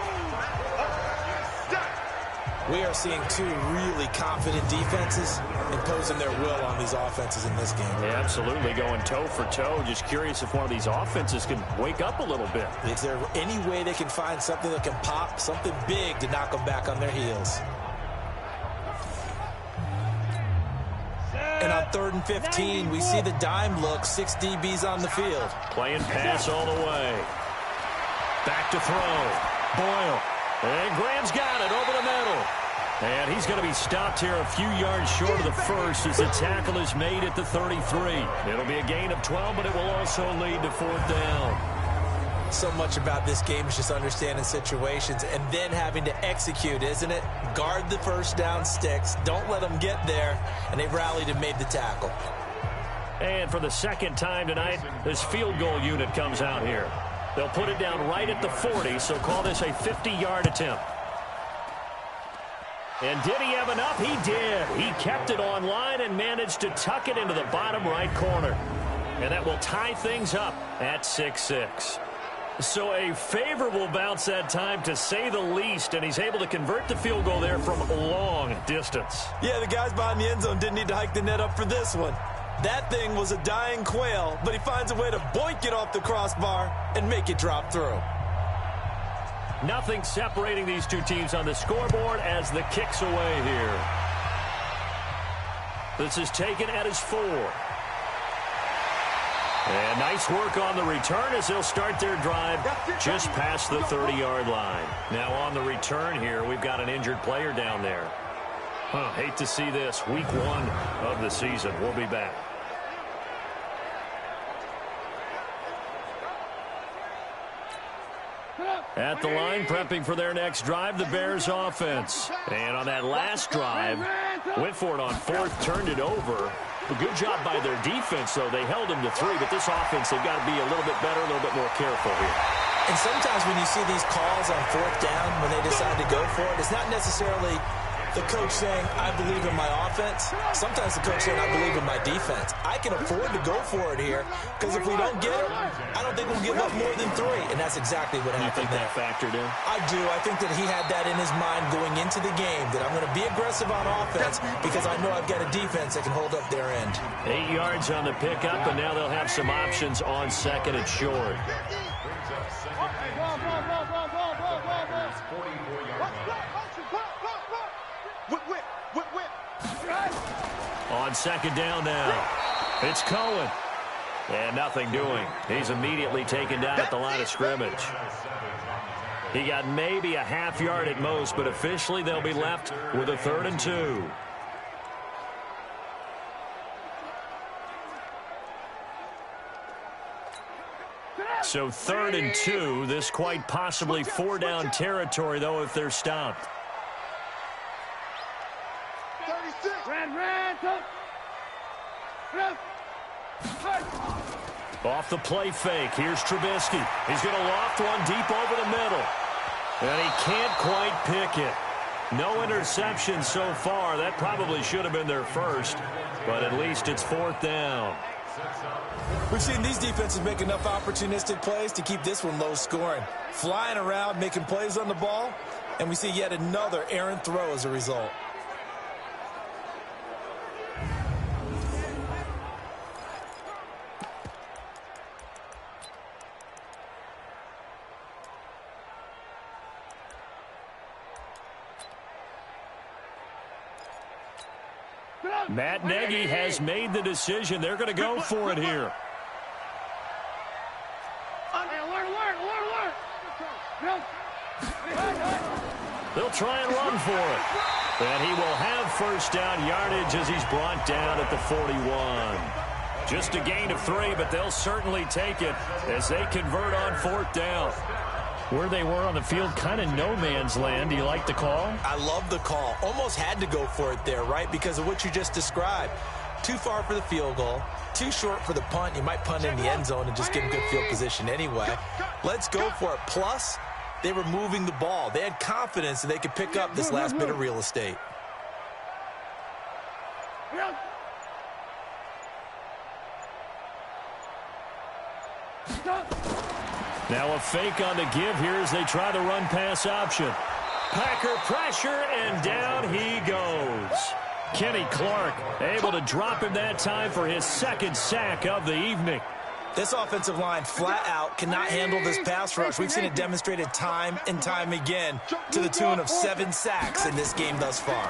We are seeing two really confident defenses imposing their will on these offenses in this game. Yeah, absolutely, going toe for toe. Just curious if one of these offenses can wake up a little bit. Is there any way they can find something that can pop, something big to knock them back on their heels? And on 3rd and 15, we see the dime look, 6 DBs on the field. Playing pass all the way. Back to throw. Boyle. And Graham's got it over the middle. And he's going to be stopped here a few yards short of the first as the tackle is made at the 33. It'll be a gain of 12, but it will also lead to fourth down. So much about this game is just understanding situations and then having to execute, isn't it? Guard the first down sticks. Don't let them get there. And they rallied and made the tackle. And for the second time tonight, this field goal unit comes out here. They'll put it down right at the 40, so call this a 50-yard attempt. And did he have enough? He did. He kept it on line and managed to tuck it into the bottom right corner. And that will tie things up at 6-6. So a favorable bounce that time, to say the least, and he's able to convert the field goal there from a long distance. Yeah, the guys behind the end zone didn't need to hike the net up for this one. That thing was a dying quail, but he finds a way to boink it off the crossbar and make it drop through. Nothing separating these two teams on the scoreboard as the kick's away here. This is taken at his 4. And nice work on the return as they'll start their drive just past the 30-yard line. Now on the return here, we've got an injured player down there. Hate to see this. Week 1 of the season. We'll be back. At the line, prepping for their next drive, the Bears offense. And on that last drive, went for it on 4th, turned it over. A good job by their defense, though. They held them to 3, but this offense, they've got to be a little bit better, a little bit more careful here. And sometimes when you see these calls on 4th down, when they decide to go for it, it's not necessarily the coach saying, I believe in my offense. Sometimes the coach saying, I believe in my defense. I can afford to go for it here, because if we don't get it, I don't think we'll give up more than 3. And that's exactly what happened there. You think that factored in? I do. I think that he had that in his mind going into the game, that I'm going to be aggressive on offense because I know I've got a defense that can hold up their end. 8 yards on the pickup, and now they'll have some options on 2nd and short. On second down now, it's Cohen. And nothing doing. He's immediately taken down at the line of scrimmage. He got maybe a half yard at most, but officially they'll be left with a 3rd and 2. So 3rd and 2. This quite possibly 4-down territory, though, if they're stopped. Off the play fake. Here's Trubisky. He's going to loft one deep over the middle. And he can't quite pick it. No interception so far. That probably should have been their first. But at least it's 4th down. We've seen these defenses make enough opportunistic plays to keep this one low scoring. Flying around, making plays on the ball. And we see yet another errant throw as a result. Matt Nagy has made the decision. They're going to go for it here. They'll try and run for it. And he will have first down yardage as he's brought down at the 41. Just a gain of 3, but they'll certainly take it as they convert on 4th down. Where they were on the field, kind of no man's land. Do you like the call? I love the call. Almost had to go for it there, right? Because of what you just described. Too far for the field goal. Too short for the punt. You might punt in the end zone and just get in good field position anyway. Let's go for it. Plus, they were moving the ball. They had confidence that they could pick up this last bit of real estate. Now a fake on the give here as they try the run-pass option. Packer pressure, and down he goes. Kenny Clark able to drop him that time for his 2nd sack of the evening. This offensive line flat out cannot handle this pass rush. We've seen it demonstrated time and time again to the tune of 7 sacks in this game thus far.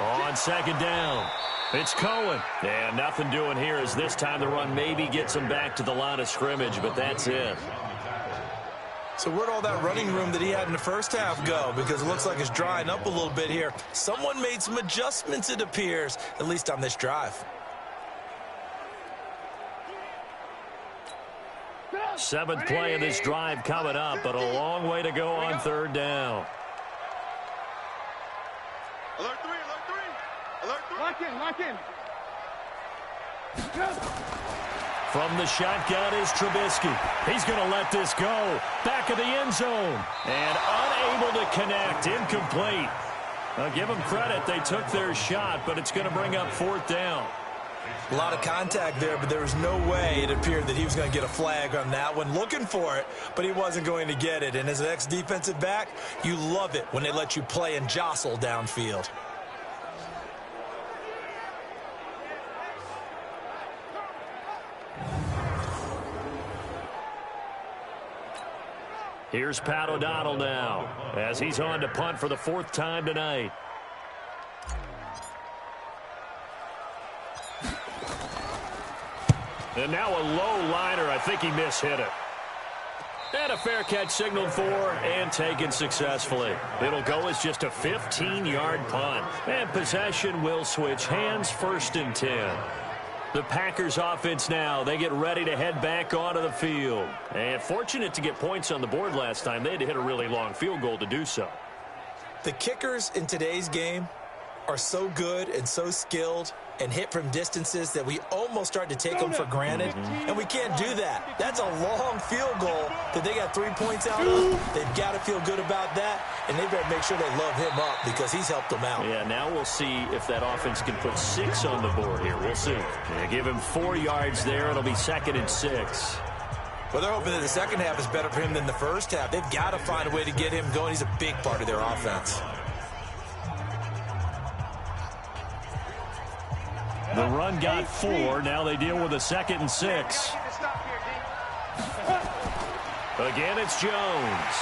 On 2nd down, it's Cohen. And nothing doing here as this time the run maybe gets him back to the line of scrimmage, but that's it. So where'd all that running room that he had in the first half go? Because it looks like it's drying up a little bit here. Someone made some adjustments, it appears, at least on this drive. 7th play of this drive coming up, but a long way to go on 3rd down. Alert 3, alert 3. Alert 3. Lock in. From the shotgun is Trubisky. He's going to let this go. Back of the end zone. And unable to connect. Incomplete. I'll give them credit. They took their shot, but it's going to bring up 4th down. A lot of contact there, but there was no way it appeared that he was going to get a flag on that one. Looking for it, but he wasn't going to get it. And as an ex-defensive back, you love it when they let you play and jostle downfield. Here's Pat O'Donnell now as he's on to punt for the 4th time tonight. And now a low liner. I think he mishit it. And a fair catch signaled for and taken successfully. It'll go as just a 15-yard punt. And possession will switch hands, 1st and 10. The Packers offense now, they get ready to head back onto the field. And fortunate to get points on the board last time. They had to hit a really long field goal to do so. The kickers in today's game are so good and so skilled and hit from distances that we almost start to take them for granted. And we can't do that. That's a long field goal that they got 3 points out of. They've got to feel good about that, and they better make sure they love him up because he's helped them out. Yeah, now we'll see if that offense can put 6 on the board here. We'll see. They give him 4 yards there. It'll be 2nd and 6. Well, they're hoping that the second half is better for him than the first half. They've got to find a way to get him going. He's a big part of their offense. The run got 4. Now they deal with a 2nd and 6. Again, it's Jones.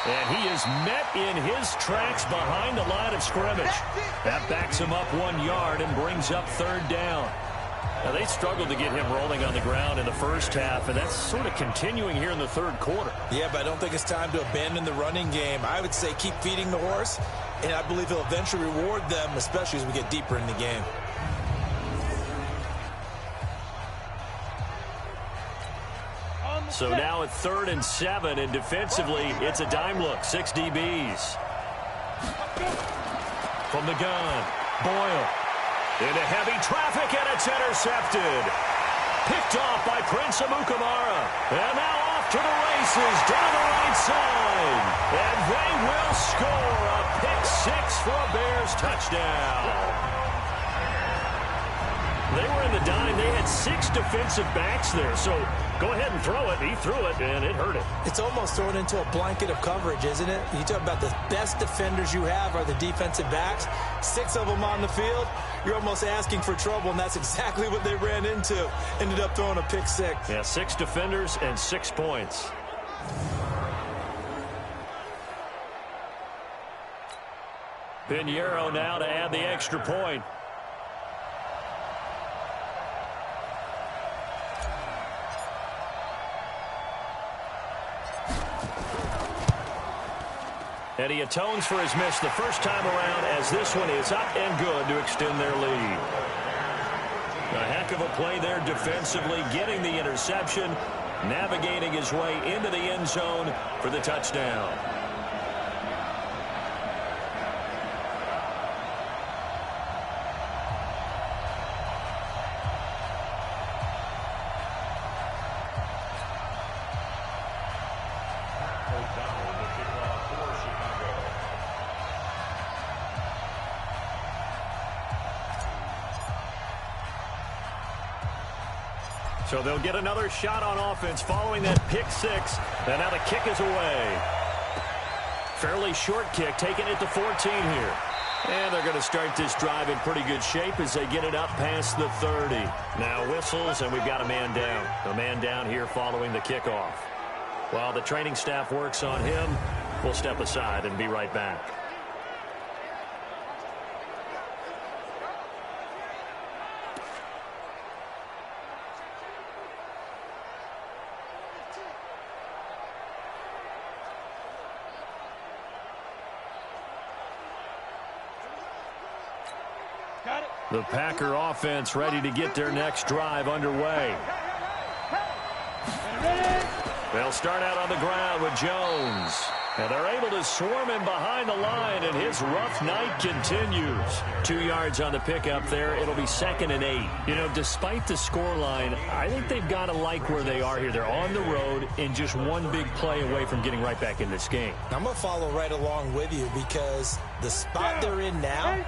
And he is met in his tracks behind the line of scrimmage. That backs him up 1 yard and brings up third down. Now, they struggled to get him rolling on the ground in the first half, and that's sort of continuing here in the third quarter. Yeah, but I don't think it's time to abandon the running game. I would say keep feeding the horse, and I believe he'll eventually reward them, especially as we get deeper in the game. So now at 3rd and 7, and defensively, it's a dime look. 6 DBs. From the gun, Boyle. Into heavy traffic, and it's intercepted. Picked off by Prince Amukamara. And now off to the races down the right side. And they will score a pick 6 for a Bears touchdown. They were in the dime. They had 6 defensive backs there. So go ahead and throw it. He threw it, and it hurt it. It's almost thrown into a blanket of coverage, isn't it? You talk about the best defenders you have are the defensive backs. 6 of them on the field. You're almost asking for trouble, and that's exactly what they ran into. Ended up throwing a pick 6. Yeah, 6 defenders and 6 points. Pinheiro now to add the extra point. And he atones for his miss the first time around, as this one is up and good to extend their lead. A heck of a play there defensively, getting the interception, navigating his way into the end zone for the touchdown. So they'll get another shot on offense following that pick 6. And now the kick is away. Fairly short kick, taking it to 14 here. And they're going to start this drive in pretty good shape as they get it up past the 30. Now whistles, and we've got a man down. A man down here following the kickoff. While the training staff works on him, we'll step aside and be right back. The Packer offense ready to get their next drive underway. They'll start out on the ground with Jones. And they're able to swarm him behind the line, and his rough night continues. 2 yards on the pickup there. It'll be 2nd and 8. You know, despite the scoreline, I think they've got to like where they are here. They're on the road and just one big play away from getting right back in this game. I'm going to follow right along with you because the spot they're in now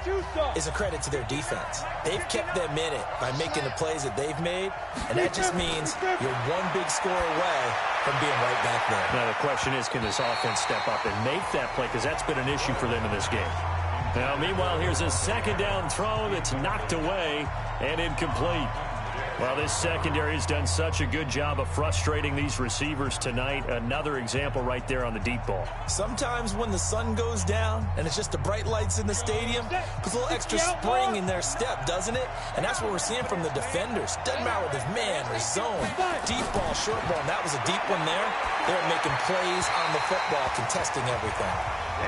is a credit to their defense. They've kept them in it by making the plays that they've made, and that just means you're one big score away from being right back there. Now the question is, can this offense step up and make that play? Because that's been an issue for them in this game. Now, meanwhile, here's a 2nd down throw that's knocked away and incomplete. Well, this secondary has done such a good job of frustrating these receivers tonight. Another example right there on the deep ball. Sometimes when the sun goes down and it's just the bright lights in the stadium, puts a little extra spring in their step, doesn't it? And that's what we're seeing from the defenders. Doesn't matter whether it's man or zone, deep ball, short ball, and that was a deep one there. They're making plays on the football, contesting everything.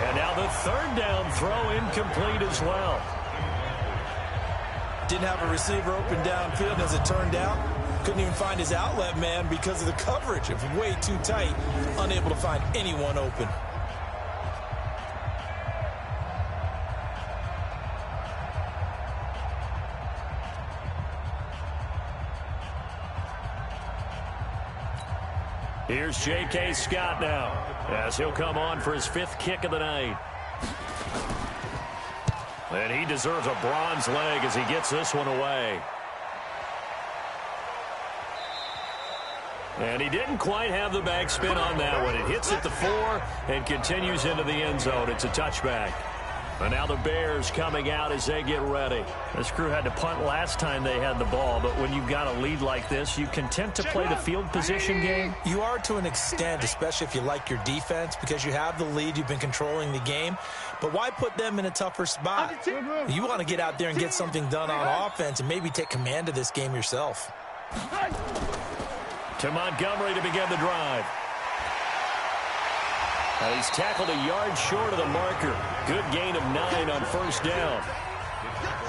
And now the 3rd down throw incomplete as well. Didn't have a receiver open downfield, and as it turned out, couldn't even find his outlet man because of the coverage. It was way too tight, unable to find anyone open. Here's J.K. Scott now, as he'll come on for his 5th kick of the night. And he deserves a bronze leg as he gets this one away. And he didn't quite have the backspin on that one. It hits at the 4 and continues into the end zone. It's a touchback. And now the Bears coming out as they get ready. This crew had to punt last time they had the ball, but when you've got a lead like this, you content to play the field position game? You are to an extent, especially if you like your defense, because you have the lead, you've been controlling the game. But why put them in a tougher spot? You want to get out there and get something done on offense and maybe take command of this game yourself. To Montgomery to begin the drive. And he's tackled a yard short of the marker. Good gain of 9 on first down.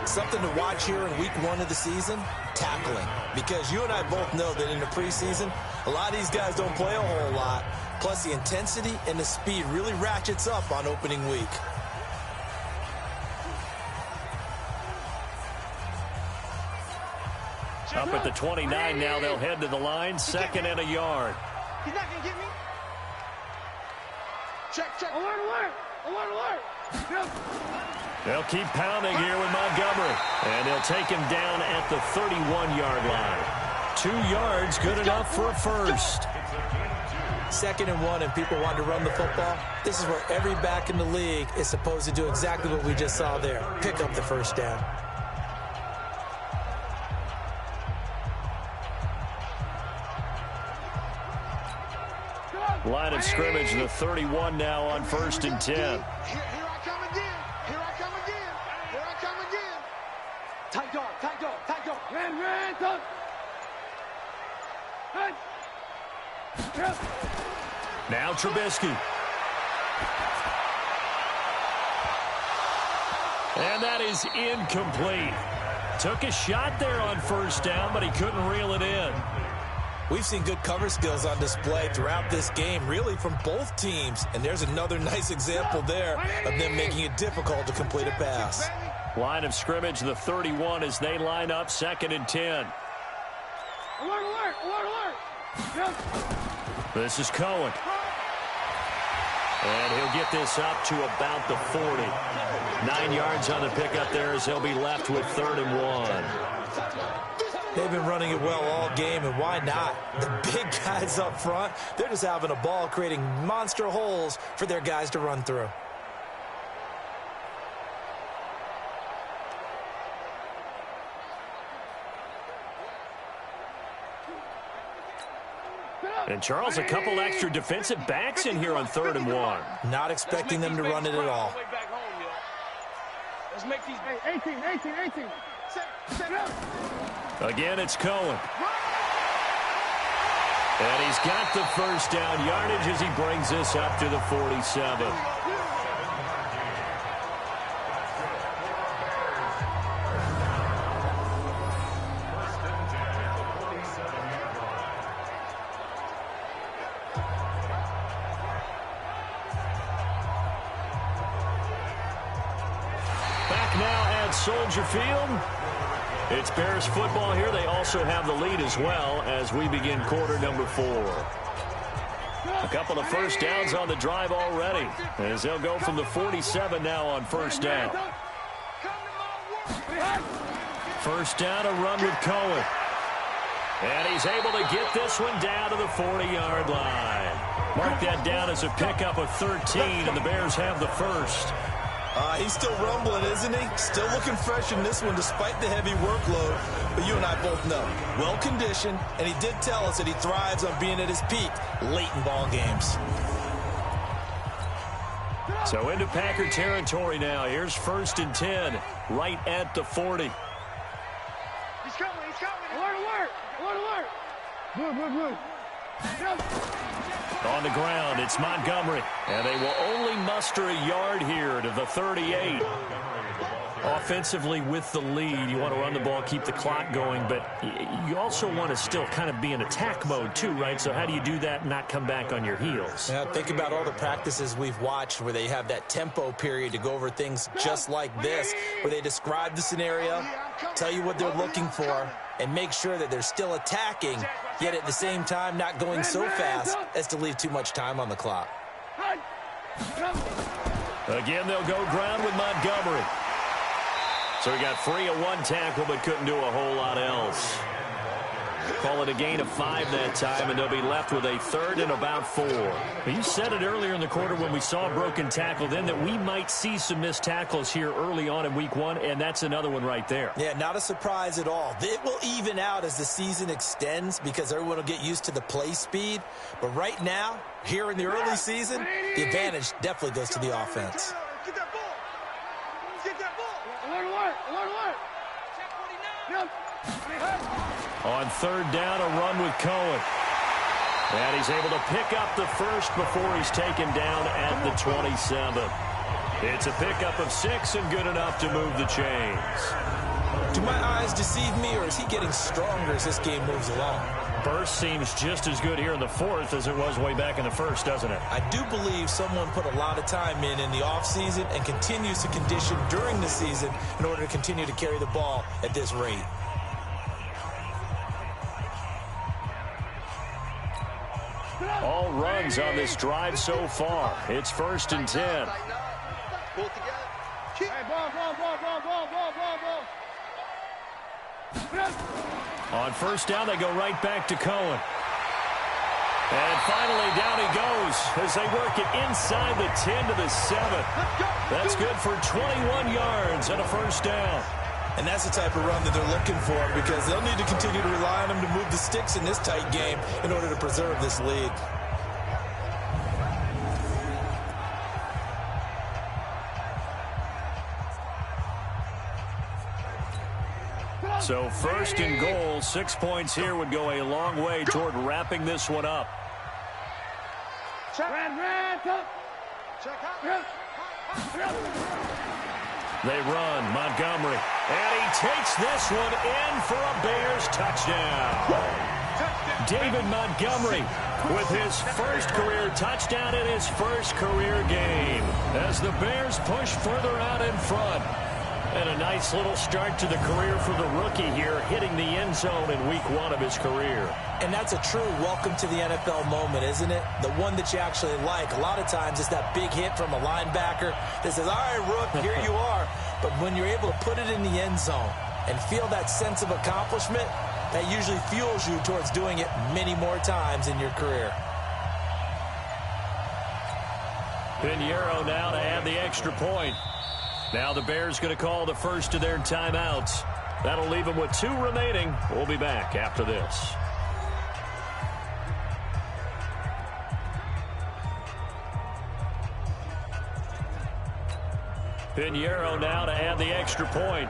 Something to watch here in week 1 of the season, tackling. Because you and I both know that in the preseason, a lot of these guys don't play a whole lot. Plus the intensity and the speed really ratchets up on opening week. Up at the 29 now, they'll head to the line. 2nd and a yard. He's not going to get me. Check. Alert, alert. Alert, alert. Yep. They'll keep pounding here with Montgomery. And they'll take him down at the 31-yard line. 2 yards, good enough for a first. 2nd and 1, and people want to run the football. This is where every back in the league is supposed to do exactly what we just saw there. Pick up the first down. Line of scrimmage, the 31 now on 1st and 10. Here I come again. Here I come again. Here I come again. Tight dog, tight dog, tight dog. Ran, dog. Now Trubisky. And that is incomplete. Took a shot there on first down, but he couldn't reel it in. We've seen good cover skills on display throughout this game, really from both teams. And there's another nice example there of them making it difficult to complete a pass. Line of scrimmage, the 31 as they line up, 2nd and 10. Alert, alert, alert, alert. This is Cohen. And he'll get this up to about the 40. 9 yards on the pickup there as they'll be left with 3rd and 1. They've been running it well all game, and why not? The big guys up front, they're just having a ball, creating monster holes for their guys to run through. And Charles, a couple extra defensive backs in here on 3rd and 1. Not expecting them to run it at all. Let's make these 18. Set up. Again, it's Cohen. And he's got the first down yardage as he brings this up to the 47. Back now at Soldier Field. It's Bears football here. They also have the lead as well as we begin quarter number 4. A couple of first downs on the drive already as they'll go from the 47 now on first down. First down, a run with Cohen. And he's able to get this one down to the 40-yard line. Mark that down as a pickup of 13, and the Bears have the first. He's still rumbling, isn't he? Still looking fresh in this one despite the heavy workload. But you and I both know, well-conditioned, and he did tell us that he thrives on being at his peak late in ball games. So into Packer territory now. Here's 1st and 10, right at the 40. He's coming. Alert. Blue. On the ground, it's Montgomery. And they will only muster a yard here to the 38. Offensively with the lead, you want to run the ball, keep the clock going, but you also want to still kind of be in attack mode too, right? So how do you do that and not come back on your heels? Yeah, think about all the practices we've watched where they have that tempo period to go over things just like this, where they describe the scenario, tell you what they're looking for, and make sure that they're still attacking, yet at the same time not going so fast as to leave too much time on the clock. Again, they'll go ground with Montgomery. So he got free of one tackle but couldn't do a whole lot else. Call it a gain of 5 that time, and they'll be left with a third and about 4. Well, you said it earlier in the quarter when we saw a broken tackle then that we might see some missed tackles here early on in week 1, and that's another one right there. Yeah, not a surprise at all. It will even out as the season extends because everyone will get used to the play speed. But right now, here in the early season, the advantage definitely goes to the offense. Get that ball. Get that ball. Alert. On third down, a run with Cohen. And he's able to pick up the first before he's taken down at the 27. It's a pickup of 6 and good enough to move the chains. Do my eyes deceive me, or is he getting stronger as this game moves along? Burst seems just as good here in the 4th as it was way back in the 1st, doesn't it? I do believe someone put a lot of time in the offseason and continues to condition during the season in order to continue to carry the ball at this rate. All runs on this drive so far. It's 1st and 10. Pull it together. Hey, ball. On first down, they go right back to Cohen. And finally, down he goes as they work it inside the 10 to the 7. That's good for 21 yards and a first down. And that's the type of run that they're looking for because they'll need to continue to rely on him to move the sticks in this tight game in order to preserve this lead. So 1st and goal, 6 points here would go a long way toward wrapping this one up. They run, Montgomery, and he takes this one in for a Bears touchdown. David Montgomery with his first career touchdown in his first career game as the Bears push further out in front. And a nice little start to the career for the rookie here, hitting the end zone in week 1 of his career. And that's a true welcome to the NFL moment, isn't it? The one that you actually like. A lot of times it's that big hit from a linebacker that says, all right, Rook, here you are. But when you're able to put it in the end zone and feel that sense of accomplishment, that usually fuels you towards doing it many more times in your career. Pinheiro now to add the extra point. Now the Bears going to call the first of their timeouts. That'll leave them with 2 remaining. We'll be back after this. Pinheiro now to add the extra point.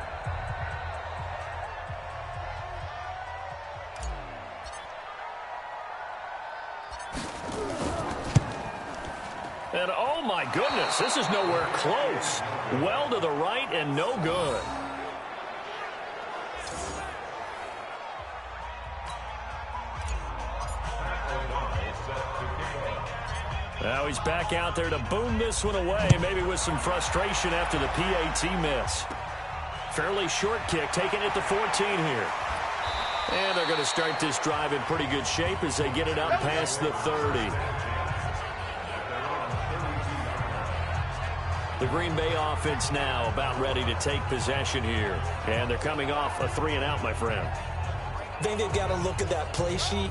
And oh my goodness, this is nowhere close. Well to the right and no good. Now he's back out there to boom this one away, maybe with some frustration after the PAT miss. Fairly short kick, taking it to 14 here. And they're going to start this drive in pretty good shape as they get it up past the 30. The Green Bay offense now about ready to take possession here. And they're coming off a 3-and-out, my friend. I think they've got to look at that play sheet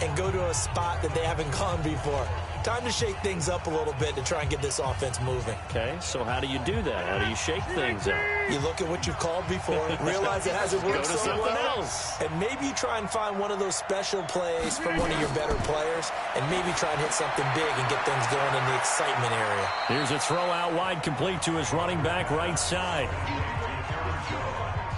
and go to a spot that they haven't gone before. Time to shake things up a little bit to try and get this offense moving. Okay, so how do you do that? How do you shake things up? You look at what you've called before, realize it hasn't worked Go to so something well, else. and maybe you try and find one of those special plays from one of your better players, and maybe try and hit something big and get things going in the excitement area. Here's a throw out wide, complete to his running back right side.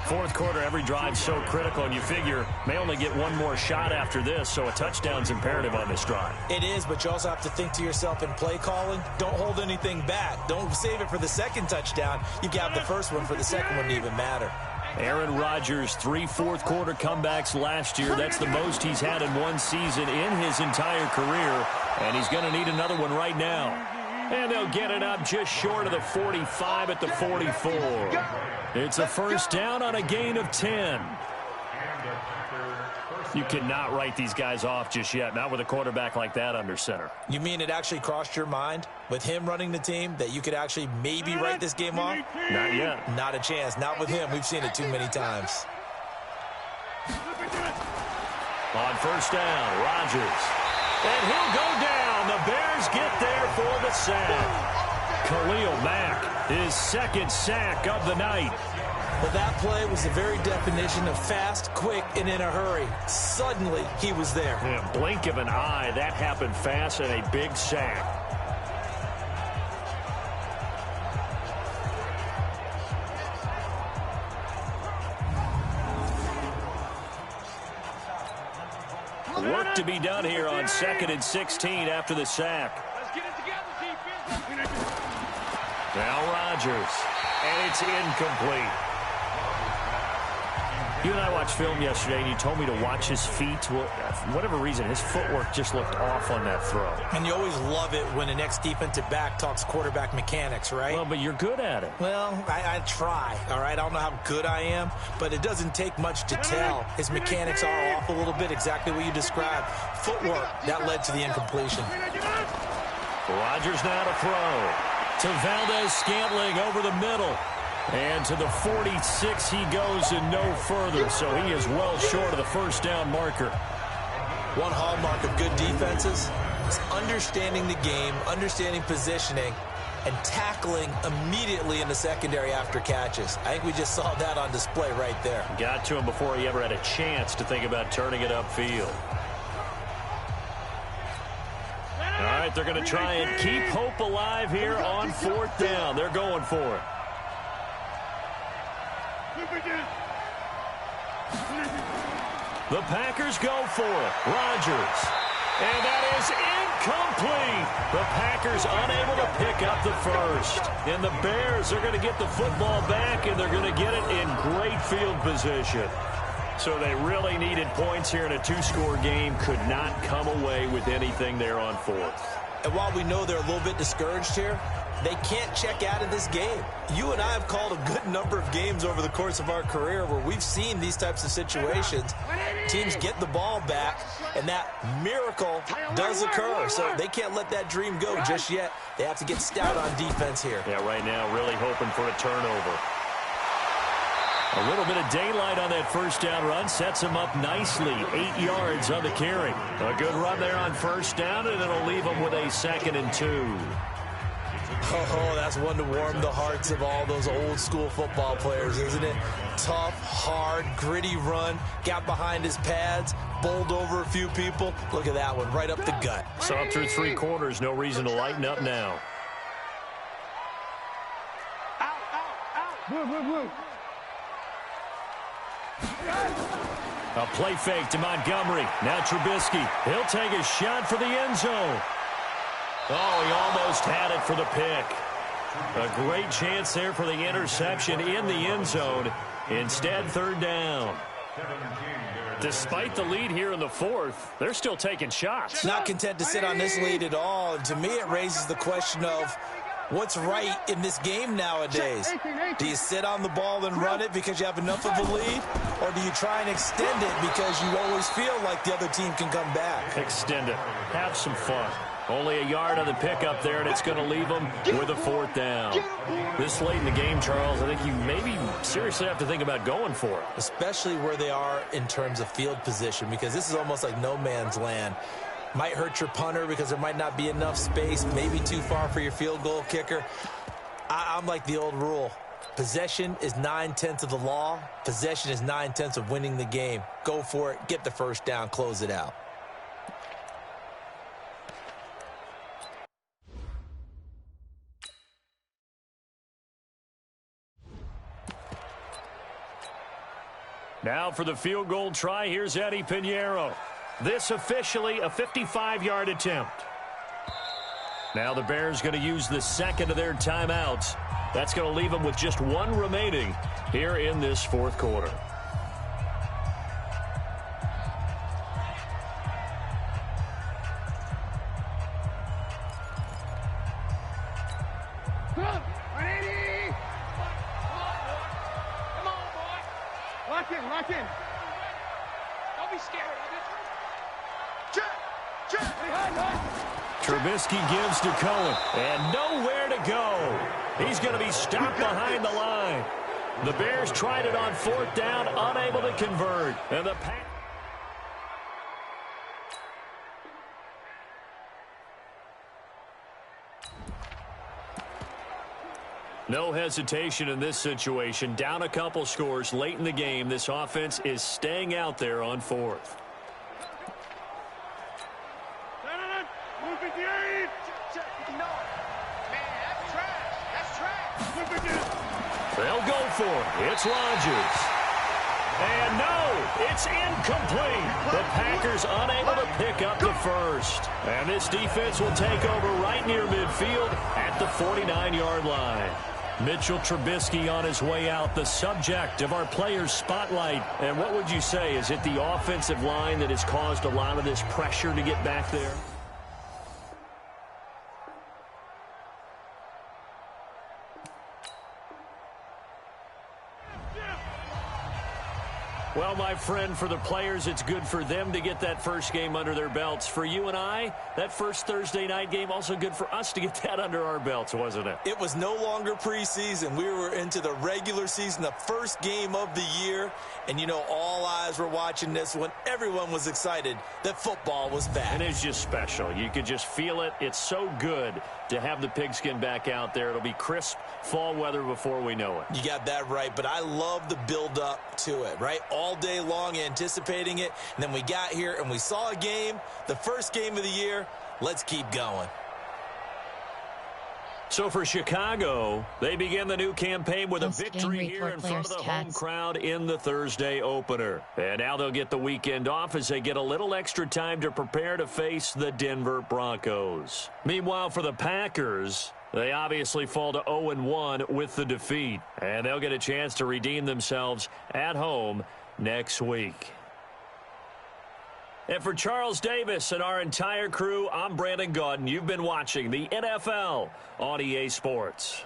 4th quarter, every drive so critical, and you figure may only get one more shot after this, so a touchdown's imperative on this drive. It is, but you also have to think to yourself in play calling, don't hold anything back. Don't save it for the second touchdown. You can have the first one for the second one to even matter. Aaron Rodgers, 3 fourth-quarter comebacks last year. That's the most he's had in one season in his entire career, and he's going to need another one right now. And they'll get it up just short of the 45 at the 44. It's a first down on a gain of 10. You cannot write these guys off just yet, not with a quarterback like that under center. You mean it actually crossed your mind with him running the team that you could actually maybe write this game off? Not yet. Not a chance. Not with him. We've seen it too many times. On first down, Rodgers. And he'll go down. The Bears get there for the sack. Khalil Mack, his second sack of the night. Well, that play was the very definition of fast, quick, and in a hurry. Suddenly, he was there. Yeah, blink of an eye, that happened fast and a big sack. Work to be done here on 2nd and 16 after the sack. Let's get it together, defense. Now Rodgers, and it's incomplete. You and I watched film yesterday, and you told me to watch his feet. Well, for whatever reason, his footwork just looked off on that throw. And you always love it when an ex-defensive back talks quarterback mechanics, right? Well, but you're good at it. Well, I try, all right? I don't know how good I am, but it doesn't take much to tell. His mechanics are off a little bit, exactly what you described. Footwork, that led to the incompletion. Rodgers now to throw. To Valdez-Scantling over the middle. And to the 46 he goes and no further, so he is well short of the first down marker. One hallmark of good defenses is understanding the game, understanding positioning, and tackling immediately in the secondary after catches. I think we just saw that on display right there. Got to him before he ever had a chance to think about turning it upfield. All right, they're going to try and keep hope alive here on 4th down. They're going for it. The Packers go for it. Rodgers. And that is incomplete. The Packers unable to pick up the first. And the Bears are going to get the football back, and they're going to get it in great field position. So they really needed points here in a 2-score game. Could not come away with anything there on 4th. And while we know they're a little bit discouraged here, they can't check out of this game. You and I have called a good number of games over the course of our career where we've seen these types of situations. Teams get the ball back, and that miracle does occur. So they can't let that dream go just yet. They have to get stout on defense here. Yeah, right now really hoping for a turnover. A little bit of daylight on that first down run sets him up nicely. 8 yards on the carry. A good run there on first down, and it'll leave him with a 2nd and 2. Oh, that's one to warm the hearts of all those old school football players, isn't it? Tough, hard, gritty run. Got behind his pads, bowled over a few people. Look at that one, right up the gut. So up through 3 quarters, no reason to lighten up now. Move. A play fake to Montgomery. Now Trubisky. He'll take a shot for the end zone. Oh, he almost had it for the pick. A great chance there for the interception in the end zone. Instead, 3rd down. Despite the lead here in the 4th, they're still taking shots. Not content to sit on this lead at all. And to me, it raises the question of what's right in this game nowadays. Do you sit on the ball and run it because you have enough of a lead? Or do you try and extend it because you always feel like the other team can come back? Extend it. Have some fun. Only a yard on the pickup there, and it's going to leave them with a 4th down. This late in the game, Charles, I think you maybe seriously have to think about going for it. Especially where they are in terms of field position, because this is almost like no man's land. Might hurt your punter because there might not be enough space, maybe too far for your field goal kicker. I'm like the old rule. Possession is 9/10 of the law. Possession is 9/10 of winning the game. Go for it. Get the first down. Close it out. Now for the field goal try, here's Eddie Pinheiro. This officially a 55-yard attempt. Now the Bears going to use the 2nd of their timeouts. That's going to leave them with just 1 remaining here in this 4th quarter. Lock in. Don't be scared of it. Check. Trubisky gives to Cohen, and nowhere to go. He's going to be stopped behind the line. The Bears tried it on 4th down, unable to convert. And the No hesitation in this situation. Down a couple scores late in the game. This offense is staying out there on fourth. Move 58. No. Man, that's trash. That's trash. Move 58. They'll go for it. It's Rodgers. And no, it's incomplete. The Packers unable to pick up the first. And this defense will take over right near midfield at the 49-yard line. Mitchell Trubisky on his way out, the subject of our players' spotlight. And what would you say? Is it the offensive line that has caused a lot of this pressure to get back there? Well, my friend, for the players, it's good for them to get that first game under their belts. For you and I, that first Thursday night game, also good for us to get that under our belts, wasn't it? It was no longer preseason. We were into the regular season, the first game of the year. And, you know, all eyes were watching this when everyone was excited that football was back. And it's just special. You could just feel it. It's so good to have the pigskin back out there. It'll be crisp fall weather before we know it. You got that right, but I love the build-up to it, right? All day long anticipating it, and then we got here and we saw a game, the first game of the year. Let's keep going. So for Chicago, they begin the new campaign with a victory here in front of the home crowd in the Thursday opener. And now they'll get the weekend off as they get a little extra time to prepare to face the Denver Broncos. Meanwhile, for the Packers, they obviously fall to 0-1 with the defeat. And they'll get a chance to redeem themselves at home next week. And for Charles Davis and our entire crew, I'm Brandon Gaudin. You've been watching the NFL on EA Sports.